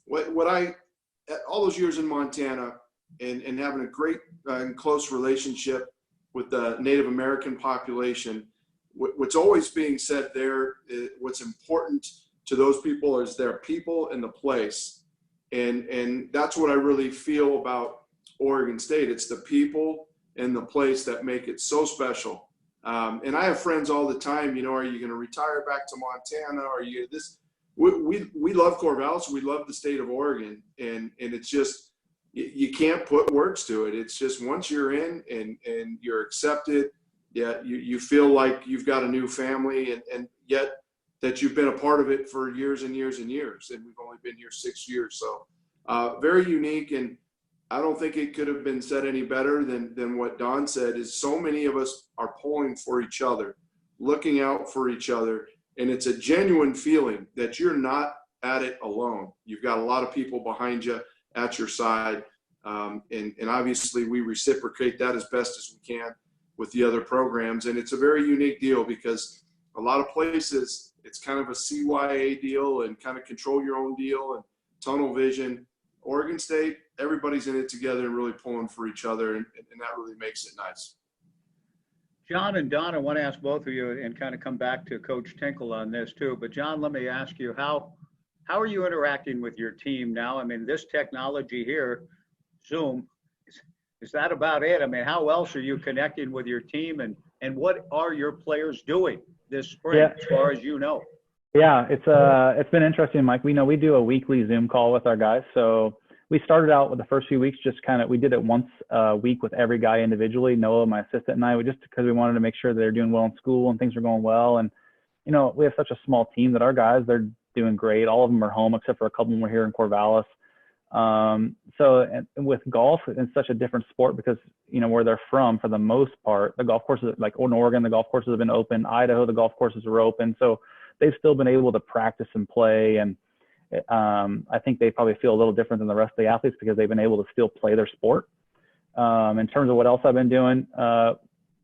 what I – all those years in Montana and having a great and close relationship with the Native American population, what's always being said there, what's important to those people is their people and the place. And that's what I really feel about Oregon State. It's the people and the place that make it so special. And I have friends all the time, you know, are you going to retire back to Montana? Are you this? We love Corvallis. We love the state of Oregon. And it's just, you can't put words to it. It's just once you're in and you're accepted, you feel like you've got a new family and yet that you've been a part of it for years and years and years. And we've only been here 6 years. So very unique. And I don't think it could have been said any better than what Don said is so many of us are pulling for each other, looking out for each other. And it's a genuine feeling that you're not at it alone. You've got a lot of people behind you at your side. And obviously we reciprocate that as best as we can with the other programs. And it's a very unique deal because a lot of places, it's kind of a CYA deal and kind of control your own deal and tunnel vision. Oregon State, everybody's in it together and really pulling for each other, and that really makes it nice. John and Don, I want to ask both of you and kind of come back to Coach Tinkle on this too. But John, let me ask you, how are you interacting with your team now? I mean, this technology here, Zoom, is that about it? I mean, how else are you connecting with your team, and what are your players doing this spring, as far as you know? Yeah, it's been interesting, Mike. We know we do a weekly Zoom call with our guys. So we started out with the first few weeks, just we did it once a week with every guy individually, Noah, my assistant, and I, just because we wanted to make sure they're doing well in school and things are going well. And, you know, we have such a small team that our guys, they're doing great. All of them are home except for a couple more here in Corvallis. And with golf, it's such a different sport because, where they're from, for the most part, the golf courses, like in Oregon, the golf courses have been open. Idaho, the golf courses are open. So they've still been able to practice and play. And I think they probably feel a little different than the rest of the athletes because they've been able to still play their sport. In terms of what else I've been doing,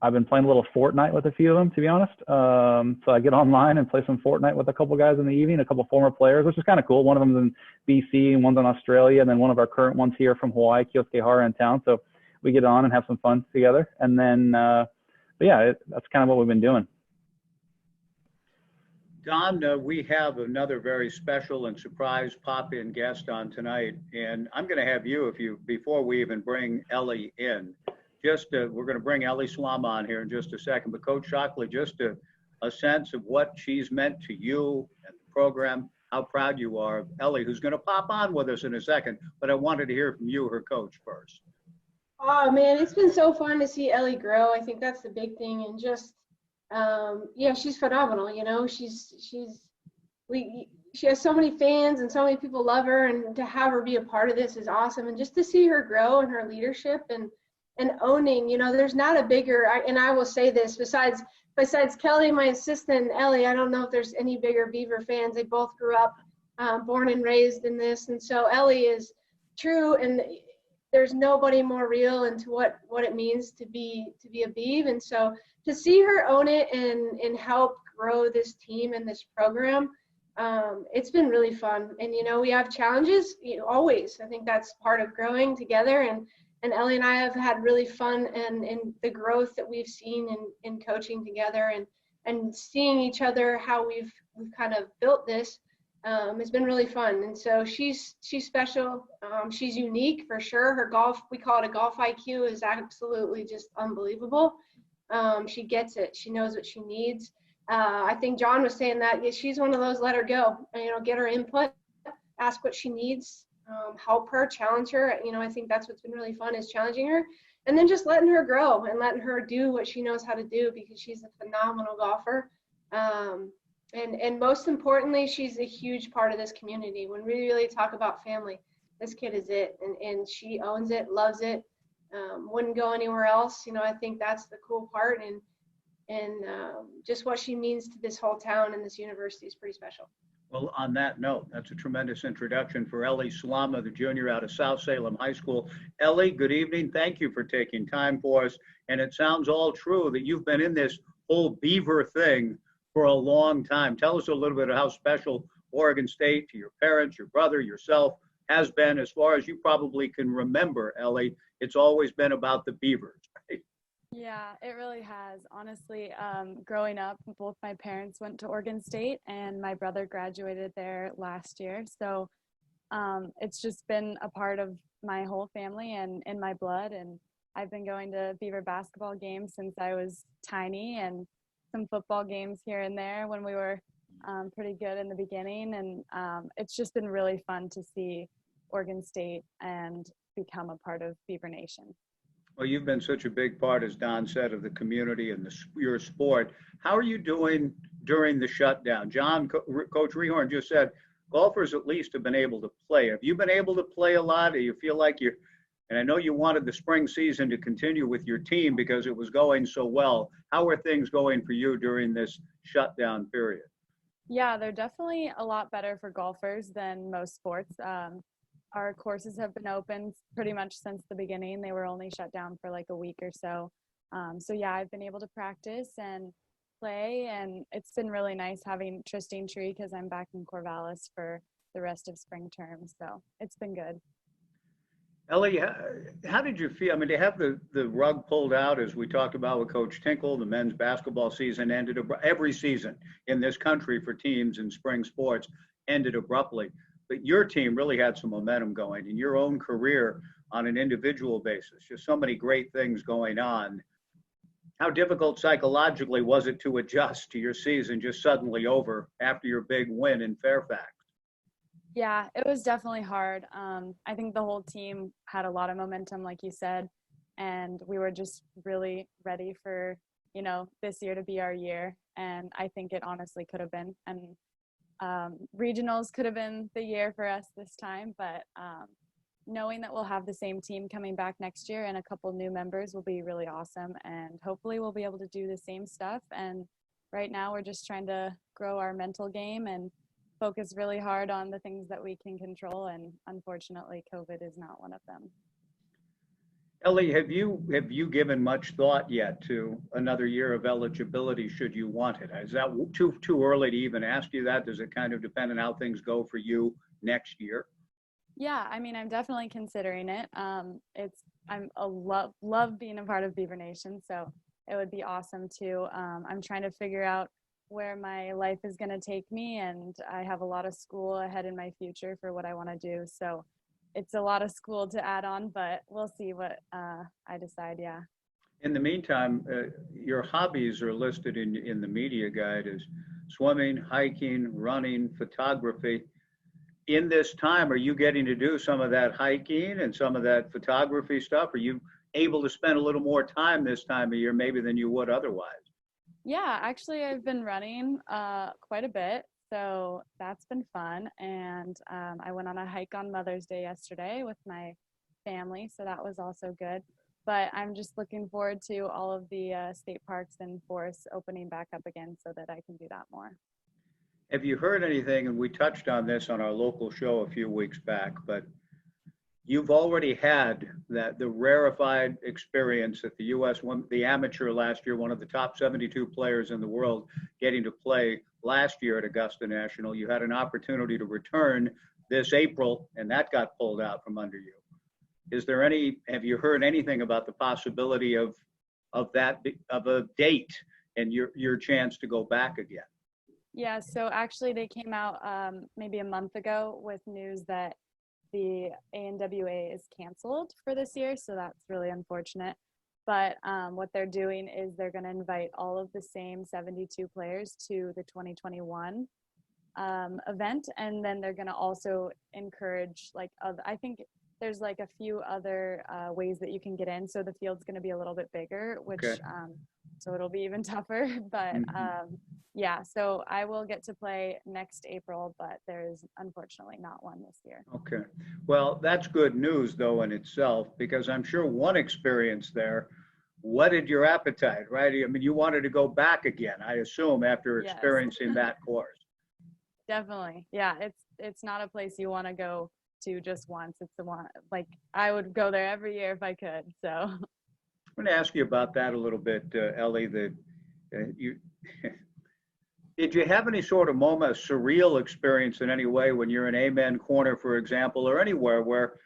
I've been playing a little Fortnite with a few of them, to be honest. So I get online and play some Fortnite with a couple guys in the evening, a couple former players, which is kind of cool. One of them's in BC and one's in Australia, and then one of our current ones here from Hawaii, Kyosuke Hara, in town. So we get on and have some fun together. And then, that's kind of what we've been doing. Don, we have another very special and surprise pop-in guest on tonight, and I'm going to have you, before we even bring Ellie in, we're going to bring Ellie Slama on here in just a second, but Coach Shockley, just a sense of what she's meant to you and the program, how proud you are of Ellie, who's going to pop on with us in a second, but I wanted to hear from you, her coach, first. Oh man, it's been so fun to see Ellie grow. I think that's the big thing, and just she's phenomenal. She has so many fans and so many people love her, and to have her be a part of this is awesome. And just to see her grow in her leadership and owning, there's not a bigger, and I will say this, besides Kelly, my assistant, and Ellie, I don't know if there's any bigger Beaver fans. They both grew up, born and raised in this. And so Ellie is true, and there's nobody more real into what it means to be a Beav. And so to see her own it and help grow this team and this program, it's been really fun. And, we have challenges, always. I think that's part of growing together. And Ellie and I have had really fun and the growth that we've seen in coaching together and seeing each other, how we've kind of built this, has been really fun. And so she's special. She's unique for sure. Her golf, we call it a golf IQ, is absolutely just unbelievable. She gets it. She knows what she needs. I think Jon was saying that she's one of those, let her go, get her input, ask what she needs. Help her, challenge her. I think that's what's been really fun, is challenging her and then just letting her grow and letting her do what she knows how to do, because she's a phenomenal golfer. And most importantly, she's a huge part of this community. When we really talk about family, this kid is it, and she owns it, loves it, wouldn't go anywhere else. I think that's the cool part, and just what she means to this whole town and this university is pretty special. Well, on that note, that's a tremendous introduction for Ellie Slama, the junior out of South Salem High School. Ellie, good evening. Thank you for taking time for us. And it sounds all true that you've been in this whole Beaver thing for a long time. Tell us a little bit of how special Oregon State to your parents, your brother, yourself has been, as far as you probably can remember, Ellie. It's always been about the Beavers, right? Yeah, it really has. Honestly, growing up, both my parents went to Oregon State and my brother graduated there last year. So it's just been a part of my whole family and in my blood. And I've been going to Beaver basketball games since I was tiny, and some football games here and there when we were pretty good in the beginning. And it's just been really fun to see Oregon State and become a part of Beaver Nation. Well, you've been such a big part, as Don said, of the community and your sport. How are you doing during the shutdown? Jon, Coach Reehoorn just said golfers at least have been able to play. Have you been able to play a lot? Do you feel like and I know you wanted the spring season to continue with your team because it was going so well. How are things going for you during this shutdown period? Yeah, they're definitely a lot better for golfers than most sports. Our courses have been open pretty much since the beginning. They were only shut down for like a week or so. So yeah, I've been able to practice and play, and it's been really nice having Tristine Tree because I'm back in Corvallis for the rest of spring term. So it's been good. Ellie, how did you feel? I mean, to have the rug pulled out, as we talked about with Coach Tinkle, the men's basketball season ended, every season in this country for teams in spring sports ended abruptly. But your team really had some momentum going in your own career on an individual basis. Just so many great things going on. How difficult psychologically was it to adjust to your season just suddenly over after your big win in Fairfax? Yeah, it was definitely hard. I think the whole team had a lot of momentum, like you said, and we were just really ready for, this year to be our year. And I think it honestly could have been. And regionals could have been the year for us this time, but knowing that we'll have the same team coming back next year and a couple new members will be really awesome. And hopefully we'll be able to do the same stuff. And right now we're just trying to grow our mental game and focus really hard on the things that we can control. And unfortunately, COVID is not one of them. Ellie, have you given much thought yet to another year of eligibility should you want it? Is that too early to even ask you that? Does it kind of depend on how things go for you next year? Yeah, I mean, I'm definitely considering it. Love being a part of Beaver Nation, so it would be awesome too. I'm trying to figure out where my life is going to take me, and I have a lot of school ahead in my future for what I want to do. So it's a lot of school to add on, but we'll see what I decide. Yeah. In the meantime, your hobbies are listed in the media guide as swimming, hiking, running, photography. In this time, are you getting to do some of that hiking and some of that photography stuff? Are you able to spend a little more time this time of year maybe than you would otherwise? Yeah, actually, I've been running quite a bit. So that's been fun. And I went on a hike on Mother's Day yesterday with my family. So that was also good. But I'm just looking forward to all of the state parks and forests opening back up again so that I can do that more. Have you heard anything, and we touched on this on our local show a few weeks back, but you've already had the rarefied experience at the U.S. the amateur last year, one of the top 72 players in the world, getting to play last year at Augusta National. You had an opportunity to return this April, and that got pulled out from under you. Have you heard anything about the possibility of a date and your chance to go back again? Yeah, so actually they came out maybe a month ago with news that the ANWA is canceled for this year, so that's really unfortunate. But what they're doing is they're going to invite all of the same 72 players to the 2021 event, and then they're going to also encourage I think there's like a few other ways that you can get in, so the field's going to be a little bit bigger, which okay. So it'll be even tougher. But yeah, so I will get to play next April, but there's unfortunately not one this year. Okay. Well, that's good news, though, in itself, because I'm sure one experience there whetted your appetite, right? I mean, you wanted to go back again, I assume, after experiencing that course. Definitely. Yeah, it's not a place you want to go to just once. It's the one, like, I would go there every year if I could, so. I'm going to ask you about that a little bit, Ellie. Did you have any sort of moment, a surreal experience in any way when you're in Amen Corner, for example, or anywhere where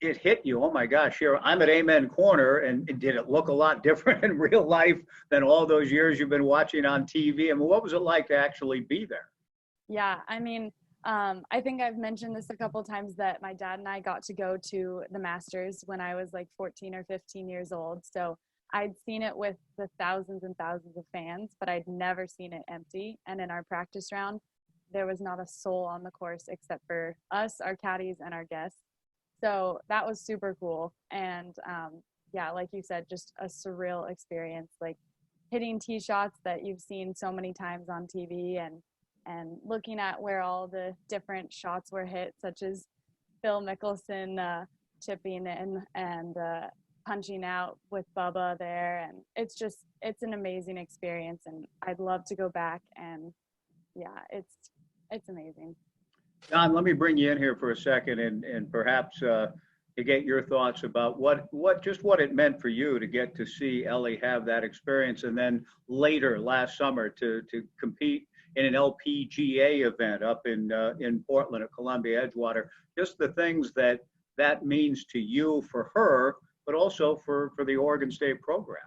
it hit you? Oh my gosh, here I'm at Amen Corner, and did it look a lot different in real life than all those years you've been watching on TV? I mean, what was it like to actually be there? Yeah, I mean, I think I've mentioned this a couple of times that my dad and I got to go to the Masters when I was like 14 or 15 years old. So I'd seen it with the thousands and thousands of fans, but I'd never seen it empty. And in our practice round, there was not a soul on the course except for us, our caddies, and our guests. So that was super cool. And yeah, like you said, just a surreal experience, like hitting tee shots that you've seen so many times on TV, and looking at where all the different shots were hit, such as Phil Mickelson chipping in and punching out with Bubba there. And it's an amazing experience, and I'd love to go back. And yeah, it's amazing. Jon, let me bring you in here for a second and perhaps to get your thoughts about what it meant for you to get to see Ellie have that experience, and then later last summer to compete in an LPGA event up in Portland at Columbia Edgewater. Just the things that means to you for her, but also for the Oregon State program.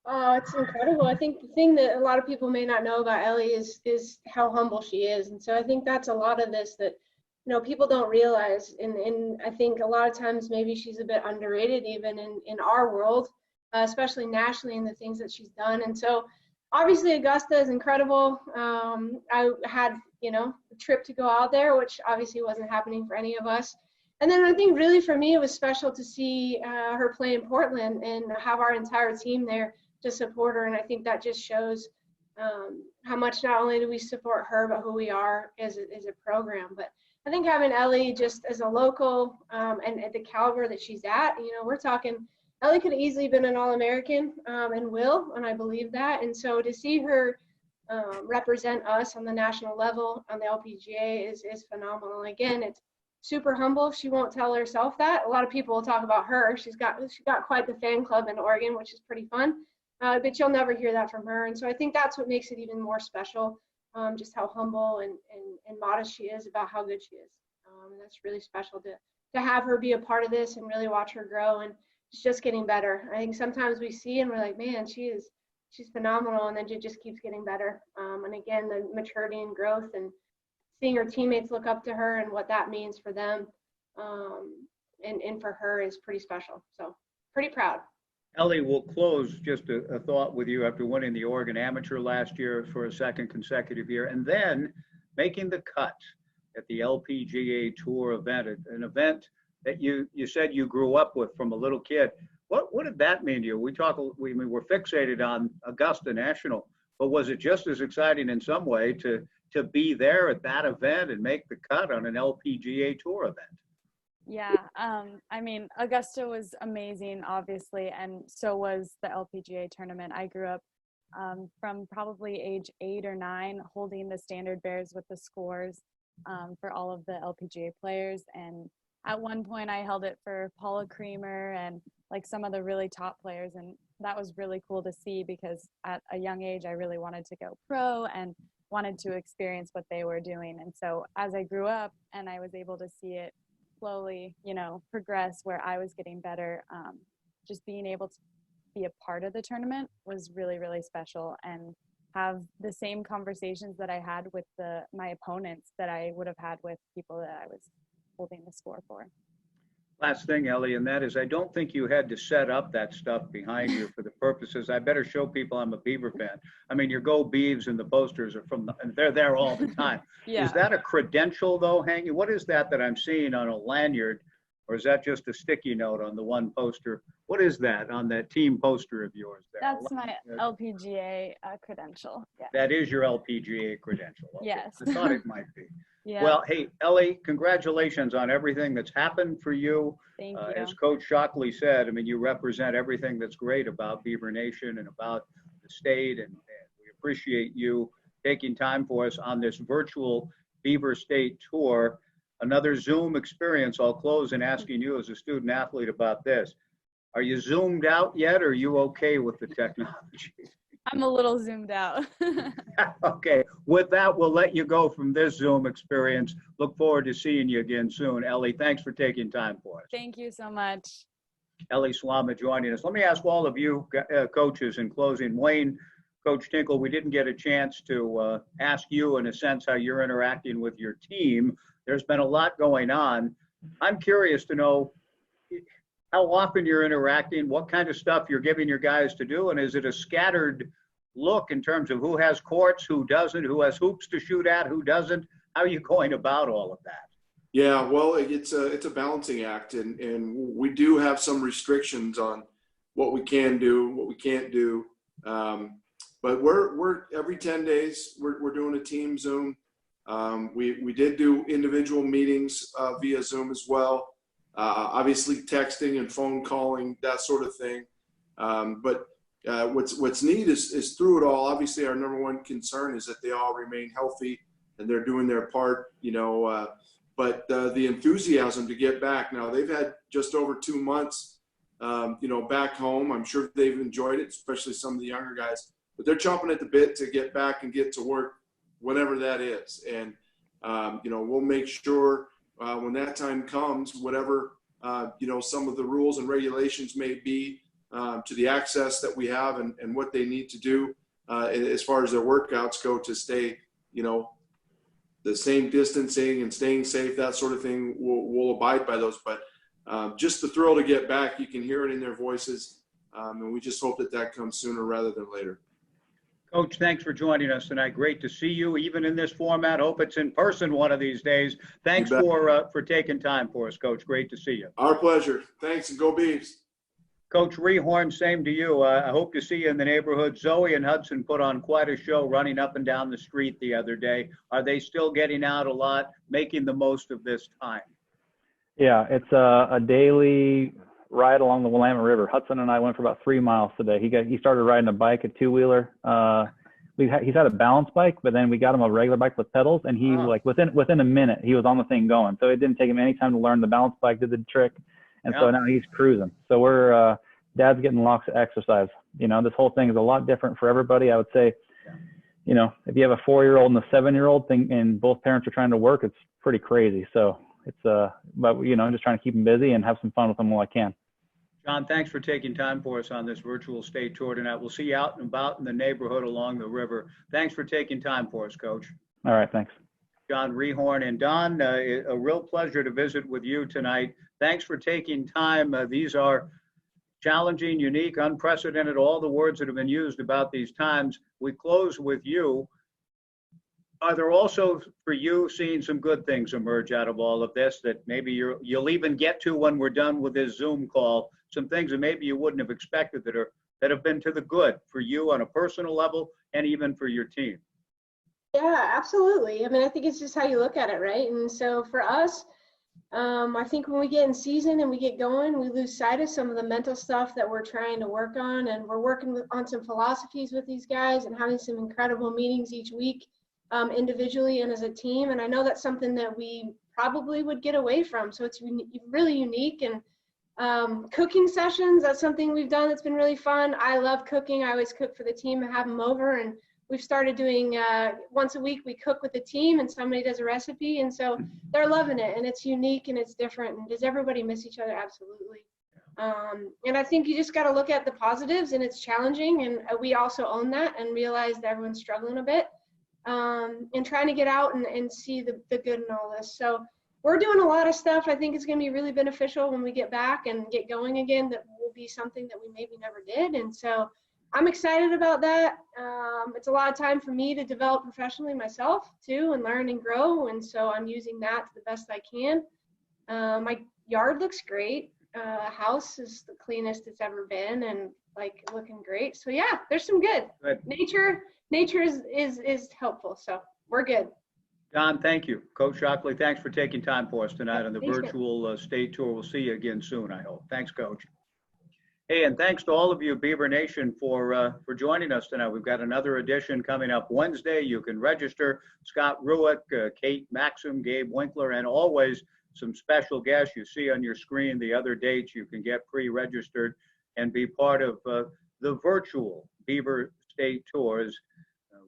Oh, it's incredible. I think the thing that a lot of people may not know about Ellie is how humble she is. And so I think that's a lot of this that, people don't realize. And I think a lot of times maybe she's a bit underrated even in our world, especially nationally, in the things that she's done. And so obviously Augusta is incredible. I had, a trip to go out there, which obviously wasn't happening for any of us. And then I think really for me, it was special to see her play in Portland and have our entire team there to support her. And I think that just shows, how much not only do we support her, but who we are as a program. But I think having Ellie just as a local and at the caliber that she's at, we're talking, Ellie could have easily been an All-American and will, and I believe that. And so to see her represent us on the national level on the LPGA is phenomenal. Again, it's super humble. She won't tell herself that. A lot of people will talk about her. She's got quite the fan club in Oregon, which is pretty fun. But you'll never hear that from her. And so I think that's what makes it even more special, just how humble and modest she is about how good she is. And that's really special to have her be a part of this and really watch her grow. And she's just getting better. I think sometimes we see and we're like, man, she's phenomenal. And then she just keeps getting better. And again, the maturity and growth and seeing her teammates look up to her and what that means for them and for her is pretty special. So pretty proud. Ellie, we'll close just a thought with you after winning the Oregon Amateur last year for a second consecutive year, and then making the cut at the LPGA Tour event, an event that you said you grew up with from a little kid. What did that mean to you? We're fixated on Augusta National, but was it just as exciting in some way to be there at that event and make the cut on an LPGA Tour event? Yeah, I mean, Augusta was amazing, obviously, and so was the LPGA tournament. I grew up from probably age 8 or 9 holding the standard bears with the scores for all of the LPGA players. And at one point I held it for Paula Creamer and like some of the really top players. And that was really cool to see because at a young age, I really wanted to go pro and wanted to experience what they were doing. And so as I grew up and I was able to see it slowly, progress where I was getting better, just being able to be a part of the tournament was really, really special and have the same conversations that I had with my opponents that I would have had with people that I was holding the score for. Last thing, Ellie, and that is I don't think you had to set up that stuff behind you for the purposes. I better show people I'm a Beaver fan. I mean, your Go Beavs and the posters are and they're there all the time. Yeah. Is that a credential, though, hanging? What is that I'm seeing on a lanyard, or is that just a sticky note on the one poster? What is that on that team poster of yours there? That's my LPGA credential. Yeah. That is your LPGA credential. Okay. Yes. I thought it might be. Yeah. Well, hey, Ellie, congratulations on everything that's happened for you. Thank you. As Coach Shockley said, I mean, you represent everything that's great about Beaver Nation and about the state, and we appreciate you taking time for us on this virtual Beaver State Tour. Another Zoom experience. I'll close in asking you as a student athlete about this. Are you zoomed out yet, or are you okay with the technology? I'm a little zoomed out. Okay. With that, we'll let you go from this Zoom experience. Look forward to seeing you again soon. Ellie, thanks for taking time for us. Thank you so much. Ellie Slama joining us. Let me ask all of you coaches in closing. Wayne, Coach Tinkle, we didn't get a chance to ask you in a sense how you're interacting with your team. There's been a lot going on. I'm curious to know how often you're interacting, what kind of stuff you're giving your guys to do, and is it a scattered look in terms of who has courts, who doesn't, who has hoops to shoot at, who doesn't? How are you going about all of that? Yeah, well, it's a balancing act, and we do have some restrictions on what we can do, what we can't do. But we're every 10 days we're doing a team Zoom. We did do individual meetings via Zoom as well. Obviously texting and phone calling, that sort of thing. But what's neat is through it all, obviously our number one concern is that they all remain healthy and they're doing their part, but the enthusiasm to get back. Now they've had just over 2 months, back home. I'm sure they've enjoyed it, especially some of the younger guys, but they're chomping at the bit to get back and get to work, whenever that is. And, we'll make sure when that time comes, whatever, some of the rules and regulations may be to the access that we have and what they need to do as far as their workouts go to stay, the same distancing and staying safe, that sort of thing, we'll abide by those. But just the thrill to get back, you can hear it in their voices. And we just hope that comes sooner rather than later. Coach, thanks for joining us tonight. Great to see you, even in this format. Hope it's in person one of these days. Thanks for taking time for us, Coach. Great to see you. Our pleasure. Thanks, and go Beavs. Coach Reehoorn, same to you. I hope to see you in the neighborhood. Zoe and Hudson put on quite a show running up and down the street the other day. Are they still getting out a lot, making the most of this time? Yeah, it's a daily ride along the Willamette River. Hudson and I went for about 3 miles today. He started riding a bike, a two-wheeler. He's had a balance bike, but then we got him a regular bike with pedals, and he like within a minute he was on the thing going. So it didn't take him any time to learn the balance bike, did the trick, and so now he's cruising. So we're Dad's getting lots of exercise. You know, this whole thing is a lot different for everybody. I would say, you know, if you have a 4-year-old and a 7-year-old thing, and both parents are trying to work, it's pretty crazy. So it's but you know, I'm just trying to keep them busy and have some fun with them while I can. Jon, thanks for taking time for us on this virtual state tour tonight. We'll see you out and about in the neighborhood along the river. Thanks for taking time for us, Coach. All right, thanks. Jon Reehoorn and Don, a real pleasure to visit with you tonight. Thanks for taking time. These are challenging, unique, unprecedented, all the words that have been used about these times. We close with you. Are there also, for you, seeing some good things emerge out of all of this that maybe you'll even get to when we're done with this Zoom call? Some things that maybe you wouldn't have expected that have been to the good for you on a personal level and even for your team. Yeah, absolutely. I mean, I think it's just how you look at it, right? And so for us, I think when we get in season and we get going, we lose sight of some of the mental stuff that we're trying to work on, and we're working on some philosophies with these guys and having some incredible meetings each week, individually and as a team. And I know that's something that we probably would get away from. So it's really unique. And cooking sessions, that's something we've done that's been really fun. I love cooking. I always cook for the team and have them over, and we've started doing once a week we cook with the team and somebody does a recipe, and so they're loving it, and it's unique and it's different. And does everybody miss each other? Absolutely. And I think you just got to look at the positives, and it's challenging, and we also own that and realize that everyone's struggling a bit, and trying to get out and see the good in all this. So we're doing a lot of stuff. I think it's going to be really beneficial when we get back and get going again. That will be something that we maybe never did. And so I'm excited about that. It's a lot of time for me to develop professionally myself too, and learn and grow. And so I'm using that to the best I can. My yard looks great. House is the cleanest it's ever been, and like looking great. So yeah, there's some good. Nature is helpful. So we're good. Don, thank you. Coach Shockley, thanks for taking time for us tonight on the virtual state tour. We'll see you again soon, I hope. Thanks, Coach. Hey, and thanks to all of you, Beaver Nation, for joining us tonight. We've got another edition coming up Wednesday. You can register. Scott Ruick, Kate Maxim, Gabe Winkler, and always some special guests. You see on your screen the other dates. You can get pre-registered and be part of the virtual Beaver State Tours.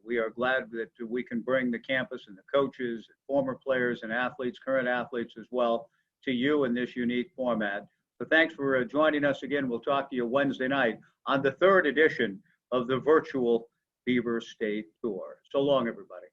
We are glad that we can bring the campus and the coaches, former players and athletes, current athletes as well, to you in this unique format. So thanks for joining us again. We'll talk to you Wednesday night on the third edition of the virtual Beaver State Tour. So long, everybody.